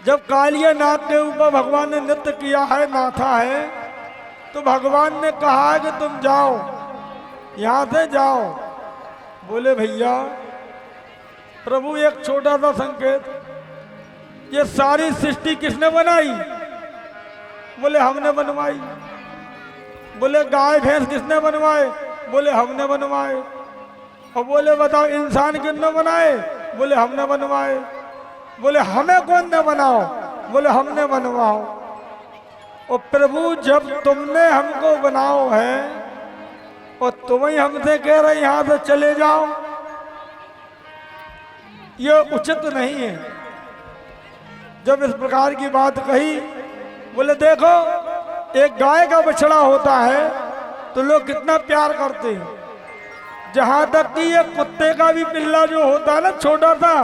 जब कालिया नाग के ऊपर भगवान ने नृत्य किया है, नाथा है, तो भगवान ने कहा कि तुम जाओ, यहां से जाओ। बोले भैया प्रभु एक छोटा सा संकेत, ये सारी सृष्टि किसने बनाई? बोले हमने बनवाई। बोले गाय भैंस किसने बनवाए? बोले हमने बनवाए। और बोले बताओ इंसान किसने बनाए? बोले हमने बनवाए। बोले हमें कौन ने बनाओ? बोले हमने बनवाओ। और प्रभु जब तुमने हमको बनाओ है और तुम ही हमसे कह रहे यहां से चले जाओ, ये उचित नहीं है। जब इस प्रकार की बात कही, बोले देखो एक गाय का बछड़ा होता है तो लोग कितना प्यार करते हैं, जहां तक कि ये कुत्ते का भी पिल्ला जो होता है ना छोटा सा,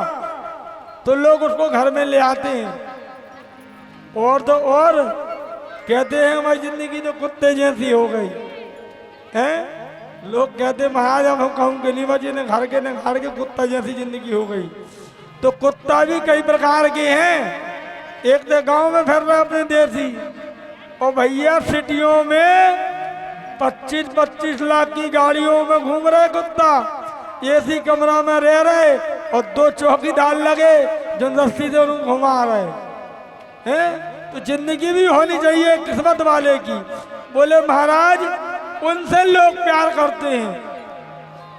तो लोग उसको घर में ले आते हैं। और तो और कहते हैं हमारी जिंदगी तो कुत्ते जैसी हो गई है। लोग कहते हैं महाराज हम कहूँ के नहीं बचे, ने घर के न घर के कुत्ता जैसी जिंदगी हो गई। तो कुत्ता भी कई प्रकार के हैं। एक तो गांव में फिर रहे अपने देसी, और भैया सिटियों में 25-25 लाख की गाड़ियों में घूम रहे कुत्ता, एसी कमरा में रह रहे और 2 चौकीदार लगे जो रस्सी से उनको घुमा रहे हैं। तो जिंदगी भी होनी चाहिए किस्मत वाले की। बोले महाराज उनसे लोग प्यार करते हैं,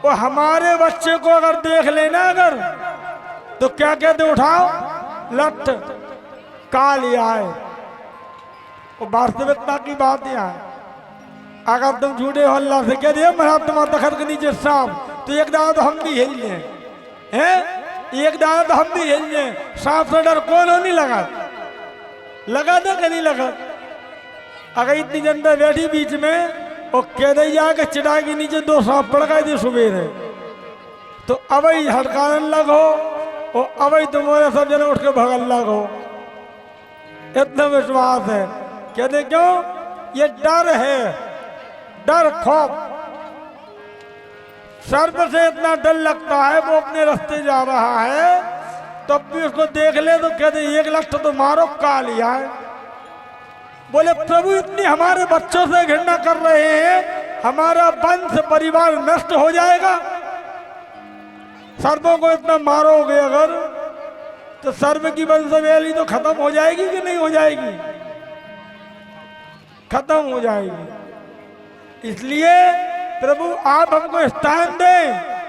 वो हमारे बच्चे को अगर देख लेना अगर, तो क्या कहते उठाओ लठ काल आए। वो वास्तविकता की बात यहाँ है। अगर तुम झूठे हो अल्लाह से कह दिए महाराज तुम्हारा तखत के नीचे सांप, तो एक दाना तो हम भी हिल लें हैं, एक दाना तो हम भी हिल लें। सांप से डर कौन हो नहीं लगा? लगा था कि नहीं लगा? अगर इतनी जनता बैठी बीच में और कह दे जाके चिड़ा के नीचे 2 सांप पड़ गए थे सुबह है, तो अब ही हड़काने लगो और अब ही तुम्हारे सब जने उठ के भगल लगो। इतना विश्वास है। कहते क्यों? ये डर है, डर खौफ। सर्प से इतना डर लगता है, वो अपने रास्ते जा रहा है तब भी उसको देख ले तो कहते 1 लठ तो मारो का लिया है। बोले प्रभु इतनी हमारे बच्चों से घृणा कर रहे हैं, हमारा वंश परिवार नष्ट हो जाएगा। सर्पों को इतना मारोगे अगर, तो सर्प की वंशवेली तो खत्म हो जाएगी कि नहीं हो जाएगी? खत्म हो जाएगी। इसलिए प्रभु आप हमको स्थान दें।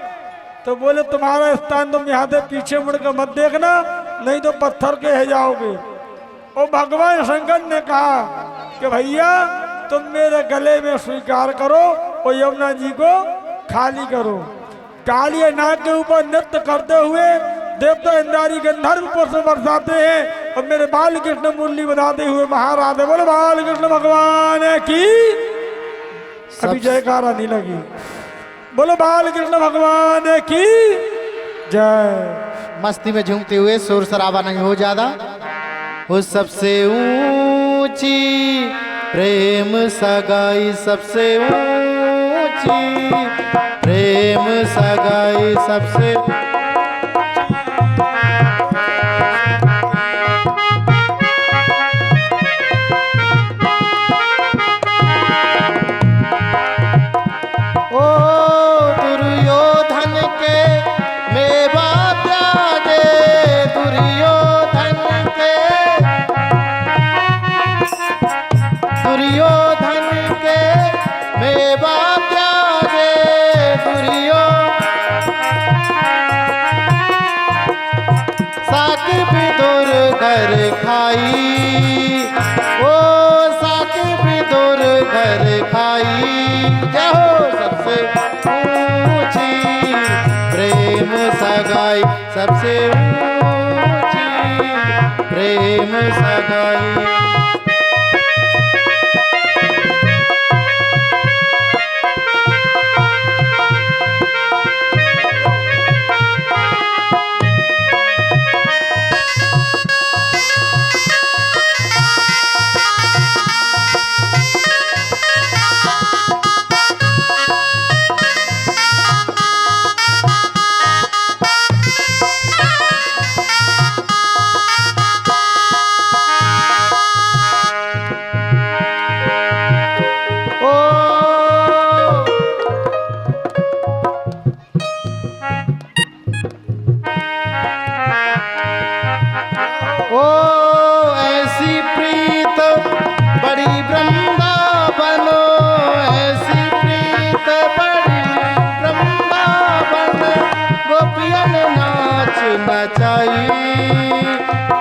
तो बोले तुम्हारा स्थान तुम यहाँ से पीछे मुड़कर मत देखना, नहीं तो पत्थर के है जाओगे। और भगवान शंकर ने कहा कि भैया तुम मेरे गले में स्वीकार करो और यमुना जी को खाली करो। कालिया नाग के ऊपर नृत्य करते हुए देवता इंद्रारी गंधर्व पुष्प बरसाते हैं और मेरे बाल कृष्ण मुरली बनाते हुए महाराधे। बोले बाल कृष्ण भगवान की। अभी जयकारा नहीं लगी। बोलो बाल कृष्ण भगवान की जय। मस्ती में झूमते हुए शोर शराबा नहीं हो ज्यादा। वो सबसे ऊंची प्रेम सगाई, सबसे ऊंची प्रेम सगाई, सबसे घर खाई, ओ साके भी दूर घर खाई। जाओ सबसे ऊंची प्रेम सगाई, सबसे ऊंची प्रेम सगाई। ओ ऐसी प्रीत बड़ी वृंदावन, ऐसी प्रीत बड़ी वृंदावन, गोपियन नाच नचाई,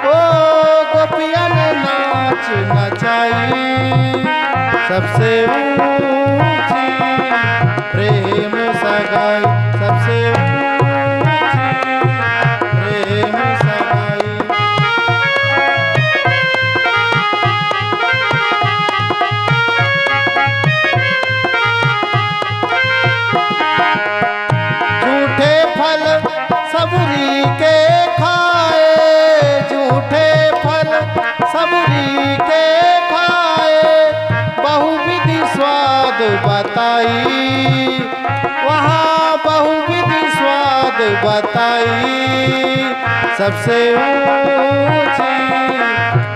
ओ गोपियन नाच नचाई। सबसे ऊंची प्रेम सगाई, सबसे ऊंची प्रेम सगाई। झूठे फल सबरी के खाए, झूठे फल सबरी के खाए, बहुविधि स्वाद बताई, वहाँ बहुविधि स्वाद बताई। सबसे ऊंची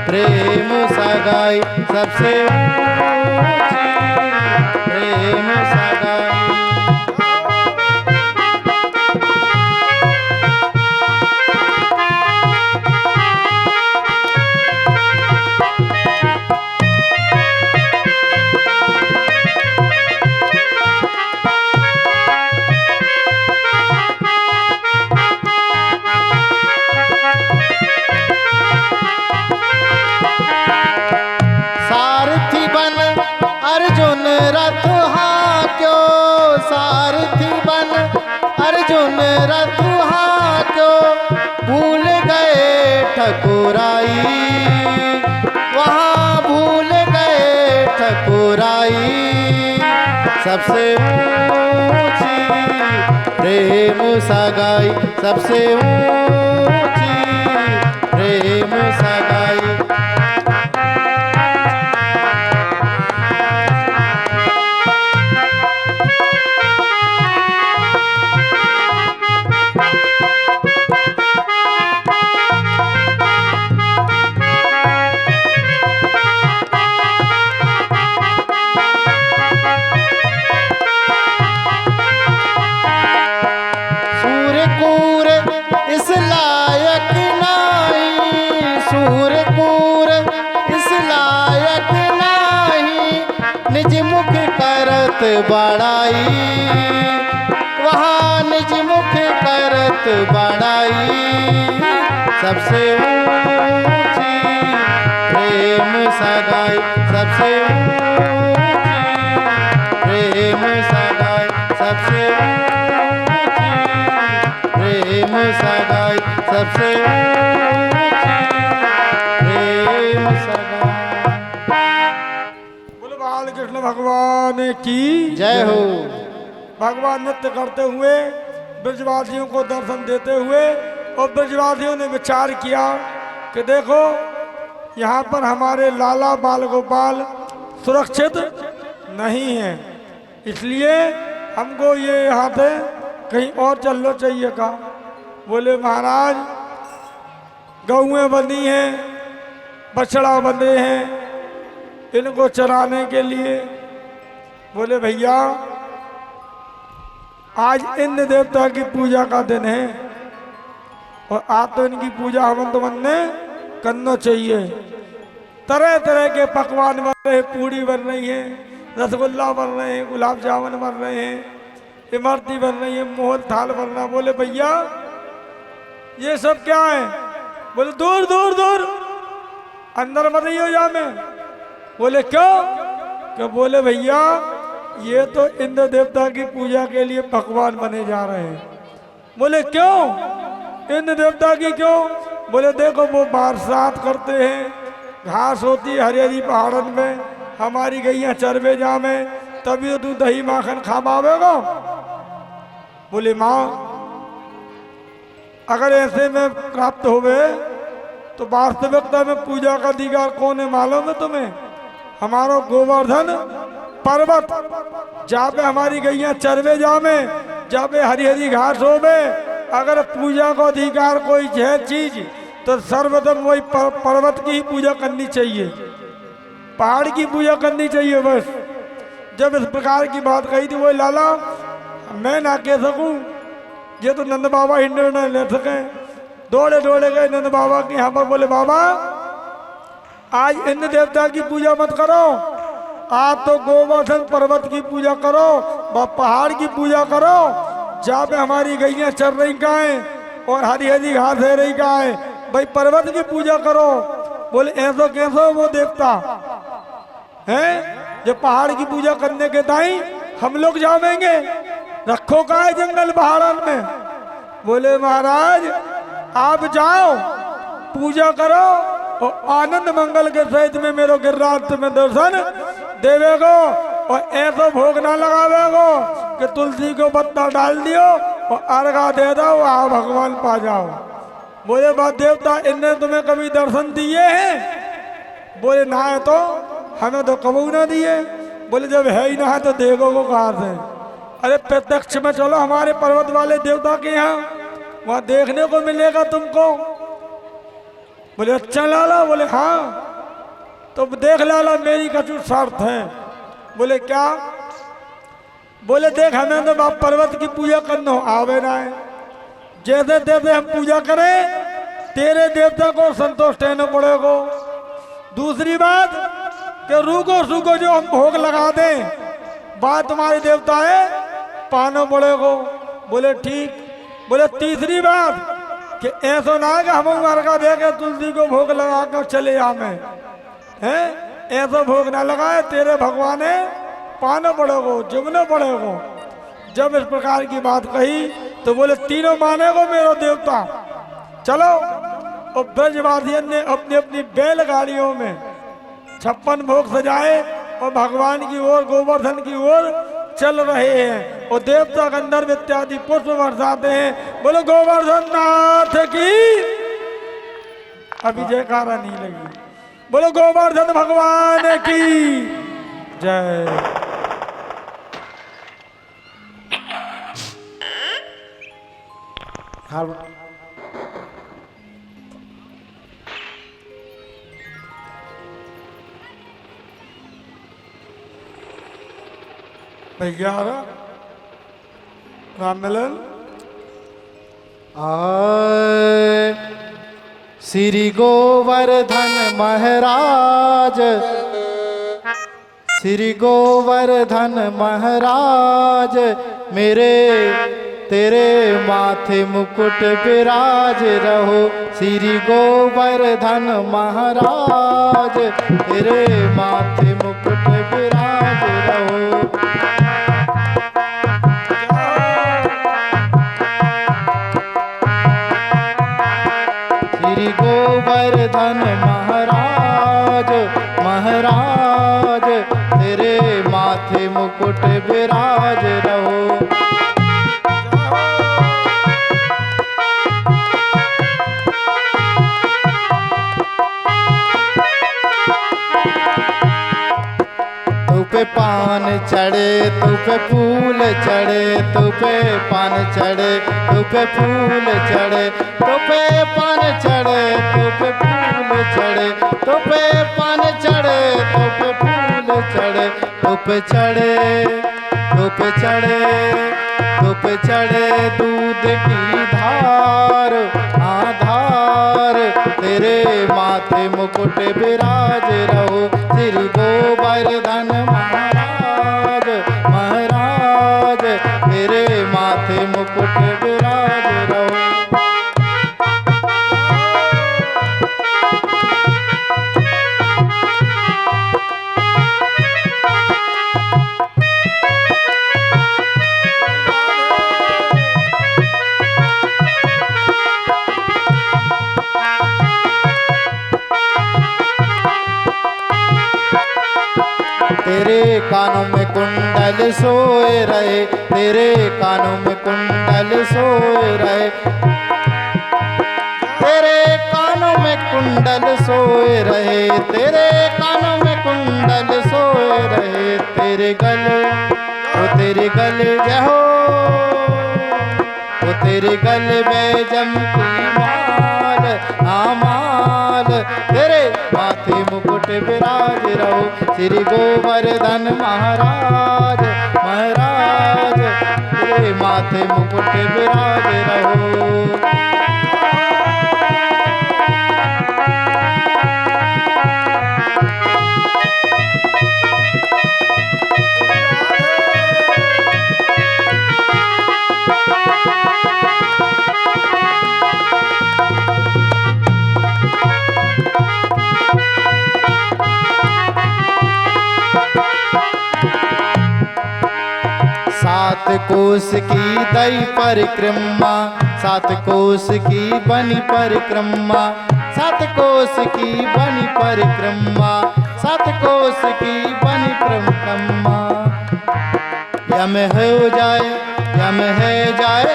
प्रेम सगाई, सबसे ऊंची प्रेम सगाई। सारथी बन अर्जुन रथ हाक्यो, सारथी बन अर्जुन रथ हाक्यो, भूल गए ठकुराई, वहाँ भूल गए ठकुराई। सबसे ऊंची प्रेम सगाई, सबसे ऊंची प्रेम सगाई। सूरकूर इस लायक नाही, सूरकूर इस लायक नाही, निज मुख करत बड़ाई, वहाँ निज मुख करत बड़ाई। सबसे ऊंची प्रेम सगाई, सबसे ऊंची प्रेम सगाई, सबसे ऊंची प्रेम सगाई, सबसे ऊंची प्रेम सगाई। बोलो बाल कृष्ण भगवान की जय हो। भगवान नृत्य करते हुए ब्रजवासियों को दर्शन देते हुए और ब्रजवासियों ने विचार किया कि देखो यहाँ पर हमारे लाला बाल गोपाल सुरक्षित नहीं है, इसलिए हमको ये यहाँ से कहीं और चलना चाहिए। का बोले महाराज गौएं बंधी हैं, बछड़ा बंधे हैं, इनको चराने के लिए। बोले भैया आज इंद्र देवता की पूजा का दिन है और आज तो इनकी पूजा हवन तो मन ने करना चाहिए। तरह तरह के पकवान बन रहे, पूड़ी बन रही है, रसगुल्ला बन रहे हैं, गुलाब जामुन बन रहे हैं, इमरती बन रही है, मोहन थाल बन रहा। बोले भैया ये सब क्या है? बोले दूर दूर दूर, अंदर मत ही हो जा में। बोले क्यों? क्या? बोले भैया ये तो इंद्र देवता की पूजा के लिए पकवान बने जा रहे हैं। बोले क्यों? इंद्र देवता की क्यों? बोले देखो वो बरसात करते हैं, घास होती है हरी हरी पहाड़न में, हमारी गैया चरवे जामे, तभी तो तू दही माखन खा पावेगा। बोले माँ अगर ऐसे में प्राप्त होवे तो वास्तविकता में पूजा का अधिकार कौन है मालूम है तुम्हें? हमारा गोवर्धन पर्वत, जहाँ पे हमारी गैया चरवे जामे, जहाँ पे हरी हरी घास होवे, अगर पूजा का अधिकार कोई है चीज तो सर्वप्रथम वही पर्वत की ही पूजा करनी चाहिए, पहाड़ की पूजा करनी चाहिए। बस जब इस प्रकार की बात कही थी वो लाला मैं ना कह सकूं, ये तो नंद बाबा ही निर्णय ले सके, दौड़े दौड़े गए नंद बाबा के यहाँ पर। बोले बाबा आज इन देवता की पूजा मत करो, आप तो गोवर्धन पर्वत की पूजा करो, पहाड़ की पूजा करो, जहाँ पे हमारी गैया चल रही गायें और हरी हरी घास है रही गायें, भाई पर्वत की पूजा करो। बोले ऐसो कैसो वो देवता है जो पहाड़ की पूजा करने के दाई हम लोग जावेंगे, रखो का है जंगल पहाड़न में। बोले महाराज आप जाओ पूजा करो और आनंद मंगल के सहित में मेरो गिरिराज में दर्शन देवेगो, और ऐसा भोग ना लगावेगो कि तुलसी को पत्ता डाल दियो और अर्घा दे दो आ भगवान पा जाओ। बोले बात देवता इनने तुम्हें कभी दर्शन दिए हैं? बोले ना है तो हमें तो कबू ना दिए। बोले जब है ही ना है तो देखो को कहाँ से? अरे प्रत्यक्ष में चलो हमारे पर्वत वाले देवता के यहाँ, वहाँ देखने को मिलेगा तुमको। बोले अच्छा लाला? बोले हाँ। तो देख लाला मेरी कछु शर्त है। बोले क्या? बोले देख हमें तो बाप पर्वत की पूजा करना आवे ना है, जैसे तैसे हम पूजा करें तेरे देवता को संतोष रहना पड़ेगा। दूसरी बात कि रूको सूको जो हम भोग लगा दें बात तुम्हारे देवता है पाना पड़ेगा। बोले ठीक। बोले तीसरी बात कि ऐसा ना कि हम अर्घा दे के तुलसी को भोग लगा कर चले आवे हैं, ऐसा भोग ना लगाए, तेरे भगवान है पाना पड़ेगा, जुमना पड़ेगा। जब इस प्रकार की बात कही तो बोले तीनों मानेगो मेरा देवता। चलो। और ब्रजवासियन ने अपनी अपनी बैलगाड़ियों में 56 भोग सजाए और भगवान की ओर गोवर्धन की ओर चल रहे हैं और देवता गंधर्व इत्यादि पुष्प बरसाते हैं। बोलो गोवर्धन नाथ की। अभी जयकारा नहीं लगी। बोलो गोवर्धन भगवान की जय। भैया राम मिलन। श्री गोवर्धन महाराज, श्री गोवर्धन महाराज, मेरे तेरे माथे मुकुट विराज रहो। श्री गोवर्धन महाराज तेरे माथे मुकुट विराज रहो। श्री गोवर्धन महाराज, महाराज तेरे माथे मुकुट विराज रहो। पे पान चढ़े तू पे फूल चढ़े, तू पे पान चढ़े तू पे फूल चढ़े, तू पे पान चढ़े तू पे फूल चढ़े, तू पे पान चढ़े तू पे फूल चढ़े, तू पे चढ़े तू पे चढ़े तू पे चढ़े दूध की धार आधार, तेरे माथे मुकुट विराज रहो। श्री गोवर्धन महाराज, महाराज तेरे माथे मुकुट विराज रहो। तेरे कानों में कुंडल सोए रहे, तेरे कानों में कुंडल सोए रहे, तेरे कानों में कुंडल सोए रहे, तेरे कानों में कुंडल सोए रहे, तेरे गले ओ तेरे गले जय हो, ओ तेरे गले में जमती माल आमाल, तेरे माथे मुकुट विराज रहो। श्री गोवर्धन महाराज, महाराज तेरे माथे मुकुट विराज रहो। कोस की दई परिक्रमा, 7 कोस की बनी परिक्रमा, 7 कोस की बनी परिक्रमा, 7 कोस की बनी परिक्रमा। यम हो जाए, यम है जाए,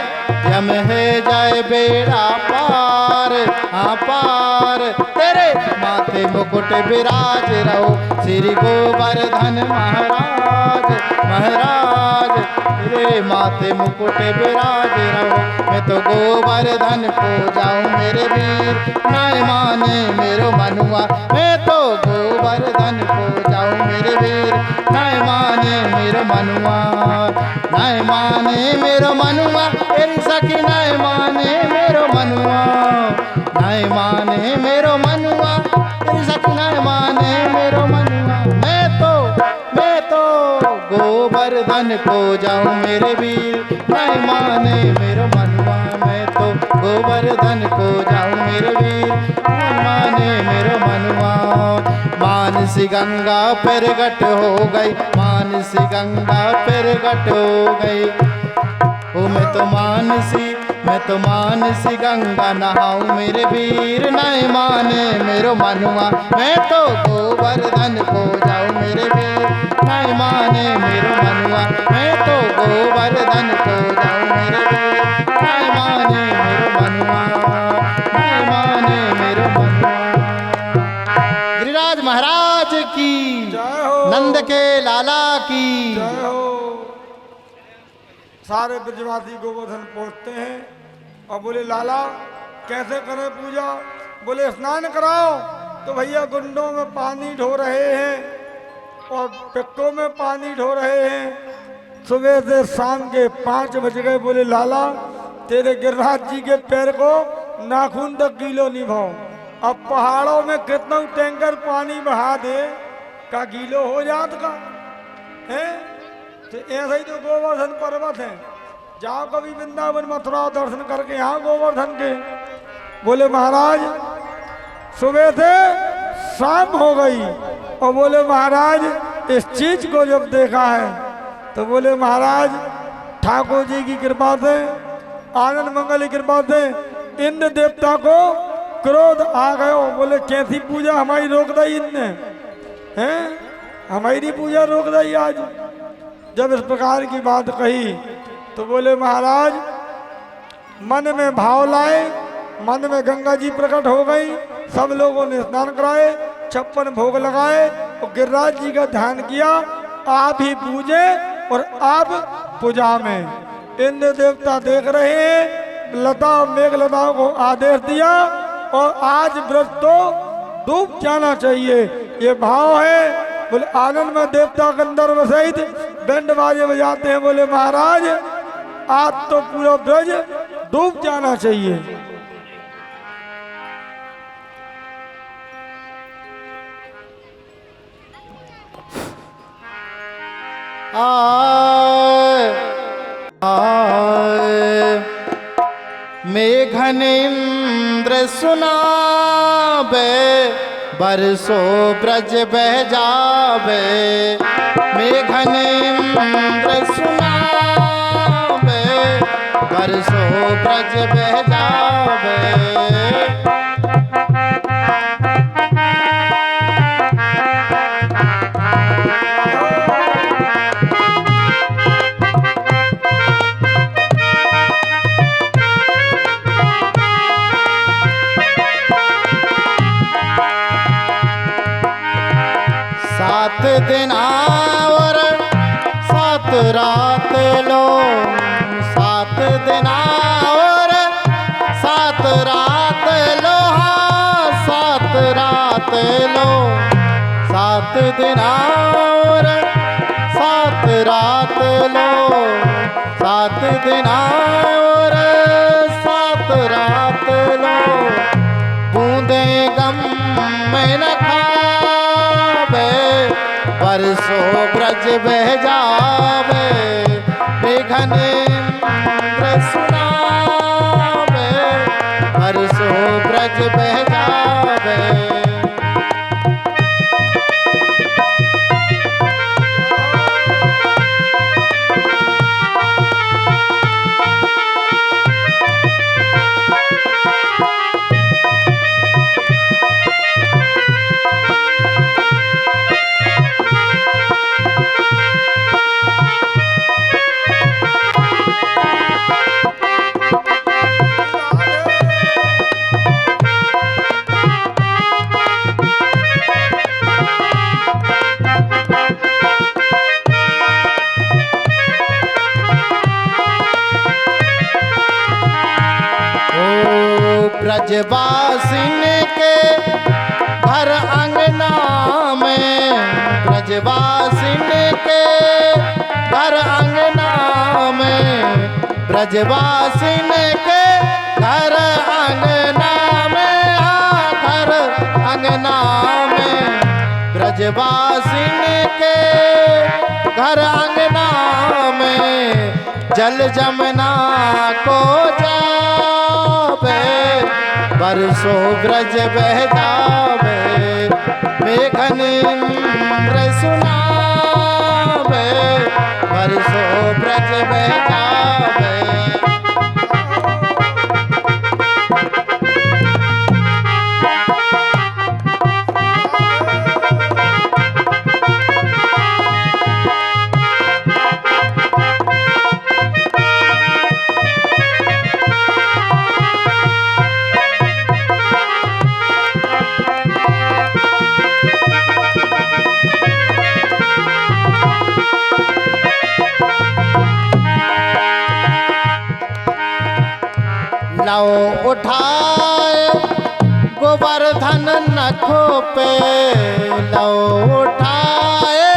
यम है जाए बेड़ा पार, हाँ पार। तेरे माथे मुकुट विराज रहो श्री गोवर्धन महाराज, महाराज। तेरे माथे मुकुट विराज रहो, मैं तो गोवर्धन को जाऊं मेरे वीर, नाय माने मेरो मनुआ। मैं तो गोवर्धन को जाऊं मेरे वीर, नाय माने मेरो मनुआ, नाय माने मेरो मनुआ। तेरी सखी नाय माने मेरो मनुआ, नाय माने मेरो मनुआ। तेरी सखी नाय माने मेरो मनुआ। मैं तो गोवर्धन को जाऊं मेरे वीर, नाय माने मेरो मनुआ। मैं तो गोवर्धन को जाऊं मेरे वीर, नाय माने मेरो मनुआ। मानसी गंगा प्रगट हो गई, मानसी गंगा प्रगट हो गई। ओ मैं तो मानसी गंगा नहाऊं मेरे वीर, नाय माने मेरो मनुआ। मैं तो गोवर्धन को जाऊं मेरे वीर, नाय माने मेरो मनुआ। मैं तो गोवर्धन को जाऊं मेरे वीर, नाय माने मेरो मनुआ, नाय माने मेरो मनुआ। गिरिराज महाराज की जय हो, नंद के लाला की जय हो। सारे ब्रजवासी गोवर्धन पहुंचते हैं और बोले लाला कैसे करें पूजा? बोले स्नान कराओ। तो भैया गुंडों में पानी ढो रहे हैं और पिक्कों में पानी ढो रहे हैं। सुबह से शाम के 5 बज गए। बोले लाला तेरे गिरिराज जी के पैर को नाखून तक गीलो नहीं भाओ। अब पहाड़ों में कितना टैंकर पानी बहा दे का गीलो हो जात का है। तो ऐसा ही तो गोवर्धन पर्वत है। जाओ कभी वृंदावन मथुरा दर्शन करके यहाँ गोवर्धन के। बोले महाराज सुबह से शाम हो गई और बोले महाराज इस चीज को जब देखा है तो बोले महाराज ठाकुर जी की कृपा से, आनंद मंगल की कृपा से इंद्र देवता को क्रोध आ गयो। बोले कैसी पूजा हमारी रोक दी इनने, हैं हमारी पूजा रोक दी आज। जब इस प्रकार की बात कही तो बोले महाराज मन में भाव लाए, मन में गंगा जी प्रकट हो गई। सब लोगों ने स्नान कराए, 56 भोग लगाए और गिरिराज जी का ध्यान किया। आप ही पूजे और आप पूजा में। इंद्र देवता देख रहे हैं, लता मेघलता को आदेश दिया और आज व्रत तो डूब जाना चाहिए, ये भाव है। बोले आनंद में देवता गंधर्व सहित बैंड बाजे बजाते हैं। बोले महाराज आज तो पूरा ब्रज डूब जाना चाहिए। आए आए मेघन इंद्र सुनाबे, बरसो ब्रज बह जावे। मेघन इंद्र सुनाबे, बरसो ब्रज बह जावे। सात दिन और 7 रात लो, 7 दिन और 7 रात लो, हाँ 7 रात लो। 7 दिन और 7 रात लो, 7 दिन और 7 रात लो। बूंदे गम में न खावे, बरसो ब्रज बह जावे। मेघन इंद्र सुनावे, बरसो ब्रज बह जावे। ब्रजवासिन के घर अंगना में, ब्रजवासिन के घर अंगना में, ब्रजवासिन के घर अंगना में, हाँ घर अंगना में, ब्रजवासिन के घर अंगना में, जल जमुना को जावे, बरसों ब्रज बह जावे, मेघन इंद्र सुनावे, बरसों ब्रज बह जावे। लाओ उठाए गोवर्धन नखों पे, लाओ उठाए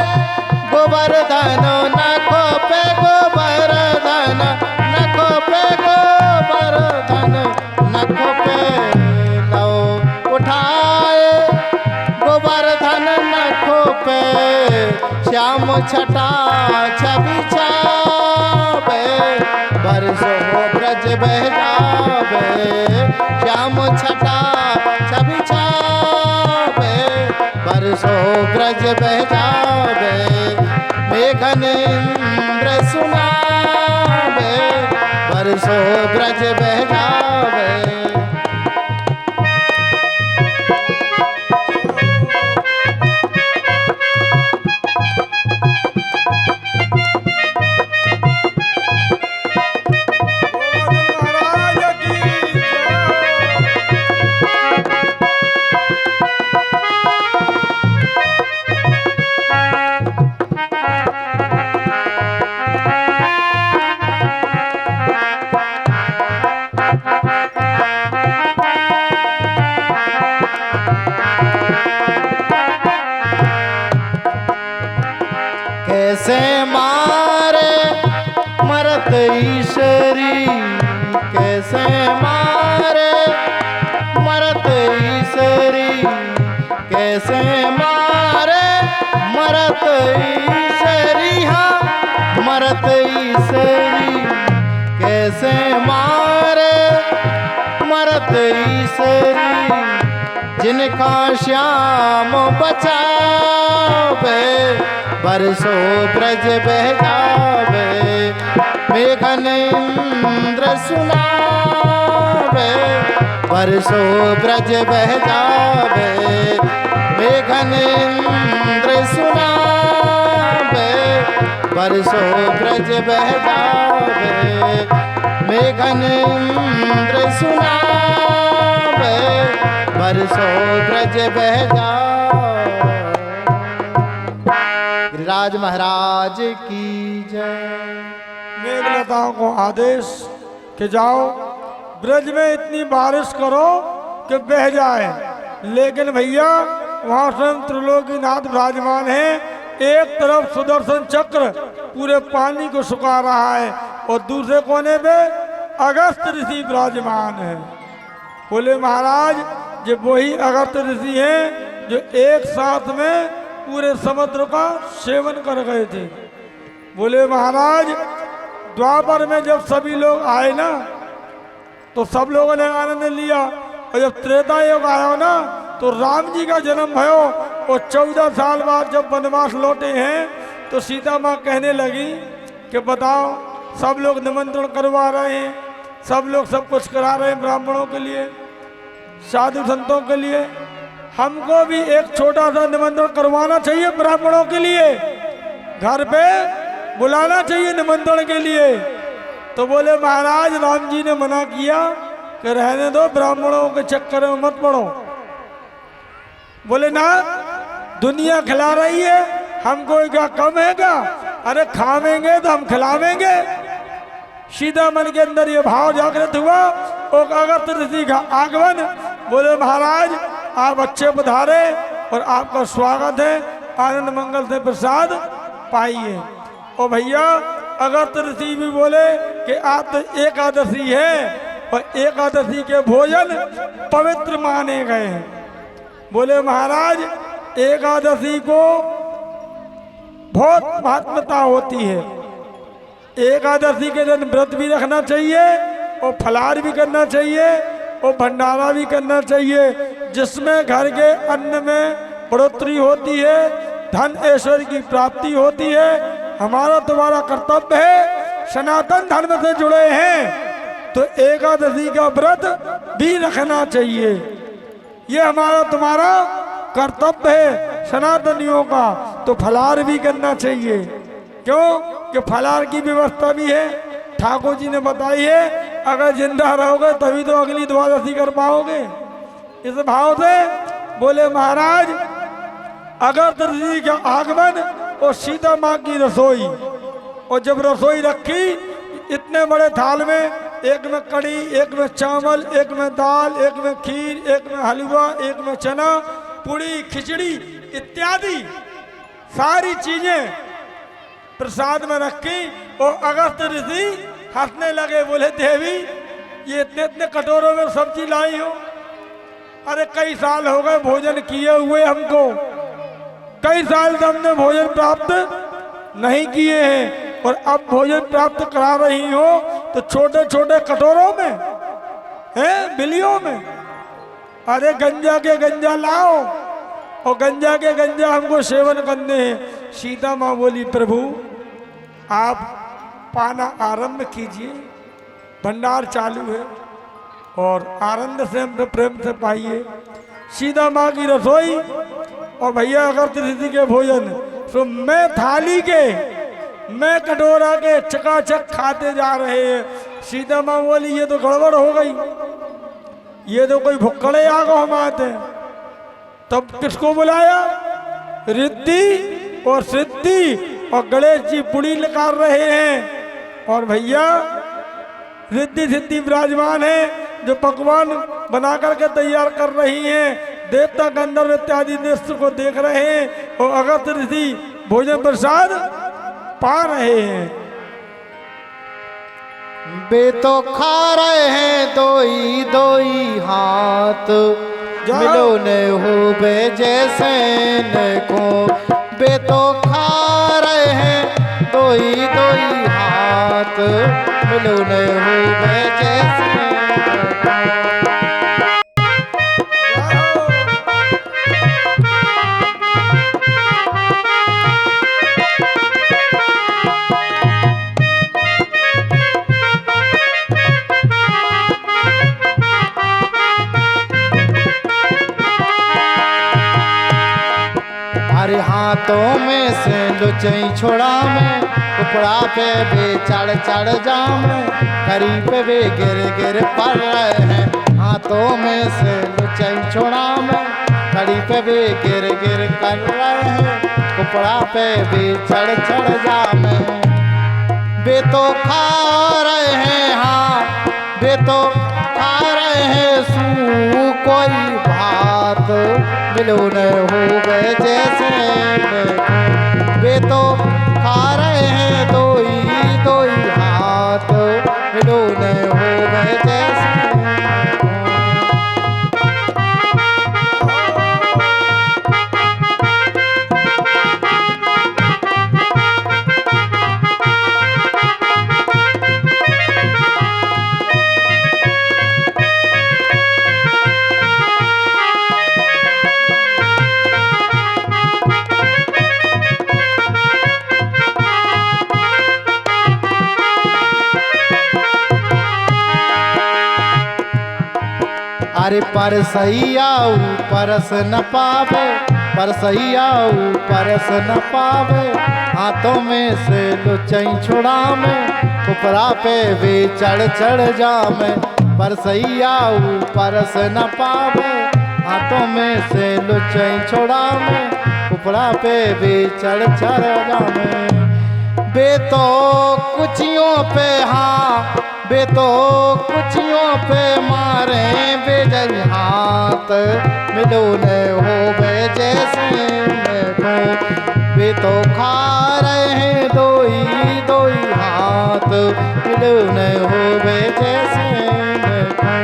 गोवर्धन नखों पे, गोवर्धन नखों पे, गोवर्धन नखों पे, लाओ उठाए गोवर्धन नखों पे, श्याम छटा छवि छावे, बरसों ब्रज बह जावे, श्याम छटा छवि छावे, बरसों ब्रज बह जावे, मेघन इंद्र सुनावे, बरसों ब्रज बह जावे। कैसे मारे मरत ईश्वरी, कैसे मारे मरत ईश्वरी, कैसे मारे मरत ईश्वरी, हाँ मरत ईश्वरी, कैसे मारे मरत ईश्वरी, जिनका श्याम बचावे, बरसों ब्रज बह जावे, मेघन इंद्र सुनावे, बरसों ब्रज बह जावे, मेघन इंद्र सुनावे, बरसों ब्रज बह जावे, मेघन इंद्र सुनावे, बरसों ब्रज बह जावे। गिरिराज महाराज की जय। मेघलताओं को आदेश कि जाओ ब्रज में इतनी बारिश करो कि बह जाए, लेकिन भैया वहाँ स्वयं त्रिलोकीनाथ विराजमान है, एक तरफ सुदर्शन चक्र पूरे पानी को सुखा रहा है और दूसरे कोने पे अगस्त ऋषि विराजमान है। बोले महाराज ये वही अगस्त ऋषि हैं जो एक साथ में पूरे समुद्र का सेवन कर गए थे। बोले महाराज द्वापर में जब सभी लोग आए ना तो सब लोगों ने आनंद लिया, और जब त्रेता युग आया ना तो राम जी का जन्म भयो, और 14 साल बाद जब वनवास लौटे हैं तो सीता माँ कहने लगी कि बताओ सब लोग निमंत्रण करवा रहे हैं, सब लोग सब कुछ करा रहे हैं ब्राह्मणों के लिए, साधु संतों के लिए, हमको भी एक छोटा सा निमंत्रण करवाना चाहिए ब्राह्मणों के लिए, घर पे बुलाना चाहिए निमंत्रण के लिए। तो बोले महाराज राम जी ने मना किया कि रहने दो, ब्राह्मणों के चक्कर में मत पड़ो। बोले ना दुनिया खिला रही है, हमको क्या कम है क्या? अरे खावेंगे तो हम खिलावेंगे। सीधा मन के अंदर ये भाव जागृत हुआ और अगस्त ऋषि का आगमन। बोले महाराज आप अच्छे पधारे और आपका स्वागत है, आनंद मंगल से प्रसाद पाइए। और भैया अगस्त ऋषि भी बोले कि आप तो एकादशी है और एकादशी के भोजन पवित्र माने गए हैं। बोले महाराज एकादशी को बहुत महत्वता होती है, एकादशी के दिन व्रत भी रखना चाहिए और फलाहार भी करना चाहिए और भंडारा भी करना चाहिए, जिसमें घर के अन्न में बढ़ोतरी होती है, धन ऐश्वर्य की प्राप्ति होती है। हमारा तुम्हारा कर्तव्य है, सनातन धर्म से जुड़े हैं तो एकादशी का व्रत भी रखना चाहिए। ये हमारा तुम्हारा कर्तव्य है सनातनियों का, तो फलाहार भी करना चाहिए। क्यों कि फलाहार की व्यवस्था भी है, ठाकुर जी ने बताई है, अगर जिंदा रहोगे तभी तो अगली द्वादशी कर पाओगे। इस भाव से बोले महाराज अगस्त ऋषि का आगमन और सीता माँ की रसोई, और जब रसोई रखी इतने बड़े थाल में, एक में कड़ी, एक में चावल, एक में दाल, एक में खीर, एक में हलवा, एक में चना, पूड़ी, खिचड़ी इत्यादि सारी चीजें प्रसाद में रखी। और अगस्त ऋषि हंसने लगे, बोले देवी ये इतने इतने कटोरों में सब्जी लाई हो? अरे कई साल हो गए भोजन किए हुए हमको, कई साल से हमने भोजन प्राप्त नहीं किए हैं और अब भोजन प्राप्त करा रही हो तो छोटे छोटे कटोरों में हैं, बिलियों में। अरे गंजा के गंजा लाओ और गंजा के गंजा हमको सेवन करने हैं। सीता माँ बोली प्रभु आप पाना आरंभ कीजिए, भंडार चालू है और आनंद से हम प्रेम से पाइए। सीता माँ की रसोई और भैया अगस्त ऋषि के भोजन, तो मैं थाली के, मैं कटोरा के चकाचक खाते जा रहे हैं। सीता माँ बोली ये तो गड़बड़ हो गई, ये तो कोई भुक्कड़े आ गो हम आते। तब किसको बुलाया? रिद्धि और सिद्धि और गणेश जी पुड़ी निकाल रहे हैं और भैया रिद्धि सिद्धि विराजमान है जो पकवान बना करके तैयार कर रही हैं। देवता गंधर्व इत्यादि दृश्य को देख रहे हैं और अगस्त ऋषि भोजन प्रसाद पा रहे हैं। बे तो खा रहे हैं दोई दोई हाथ, मिलो ने हो बे जैसे न को। बे तो खा रहे हैं दोई दोई हाथ, मिलो ने हो बे जैसे हाथों में से लुचई छोड़ा में, उपड़ा पे भी चढ़ चढ़ जाम, करी पे भी गिर गिर पड़ रहे हैं। हाथों में से लुचई छोड़ा में, करी पे भी गिर गिर कर रहे हैं, उपड़ा पे भी चढ़ चढ़ जाम। बे तो खा रहे हैं, हाँ बे तो खा रहे हैं सू कोई भात, मिलो न हो गए जैसे। बे तो खा रहे हैं दोई दोई हाथ, मिलो न हो गए जैसे। अरे परसैया परस न पावे, परसैया परस न पावे, हाथों में से लुचई छुड़ावे, उपरा पे भी चढ़ चढ़ जामे। परसैया परस न पावे, हाथों में से लुचई छुड़ावे, उपरा पे भी चढ़ चढ़ जामे। बे तो कुचियों पे हाँ वे तो कुचियों पे मारे बेजल हाथ, मिलो न हो वे जैसे उनको। वे तो खा रहे हैं दोई दोई हाथ, मिलो न हो वे जैसे उनको।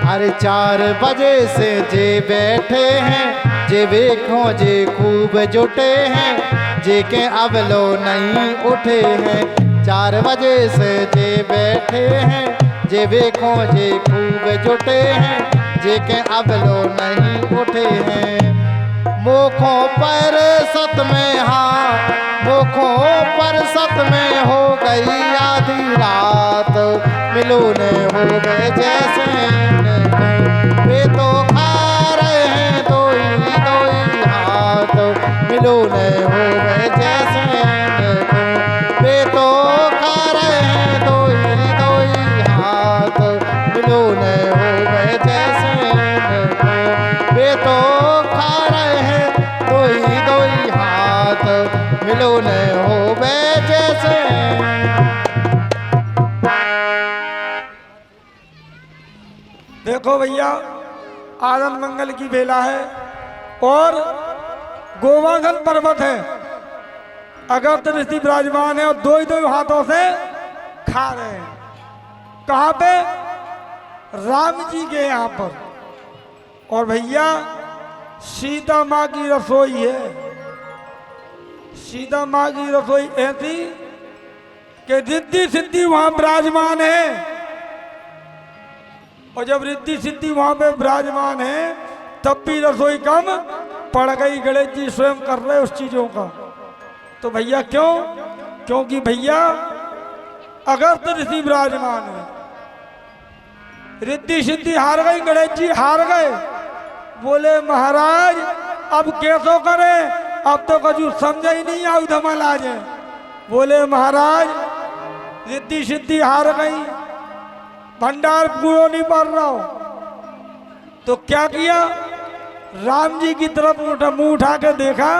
अरे 4 बजे से जे बैठे हैं, जे देखो जे खूब जुटे हैं, जे के अब लो नहीं उठे हैं। 4 बजे से जे बैठे हैं, जे देखो जे खूब जुटे हैं, जे के अब लो नहीं उठे हैं। मोखों पर सत में हाँ, मोखों पर सत में हो गई आधी रात, मिलो ने हो गए जैसे वे तो खा रहे हैं दोई दोई हाथ, मिलो ने हो गए जैसे वे तो खा रहे हैं दोई दोई हाथ, मिलो ने हो गए जैसे वे तो खा रहे हैं दोई दोई हाथ, मिलो ने हो गए जैसे। देखो भैया, आनंद मंगल की बेला है और गोवर्धन पर्वत है। अगस्त्य ऋषि विराजमान है और दो ही दो हाथों से खा रहे हैं। कहाँ पे? राम जी के यहाँ पर। और भैया सीता माँ की रसोई है। सीता माँ की रसोई ऐसी कि रिद्धि सिद्धि वहां विराजमान है। और जब रिद्धि सिद्धि वहां पे विराजमान है तब भी रसोई कम पड़ गई। गणेश जी स्वयं कर रहे उस चीजों का। तो भैया क्यों? क्योंकि भैया अगस्त्य ऋषि विराजमान है। रिद्धि सिद्धि हार गई, गणेश जी हार गए। बोले महाराज अब कैसो करें, अब तो कजू समझ ही नहीं आऊ धमल आ जाए। बोले महाराज रिद्धि सिद्धि हार गई, भंडार पूरा नहीं पड़ रहा हो। तो क्या किया? राम जी की तरफ मुंह उठा के देखा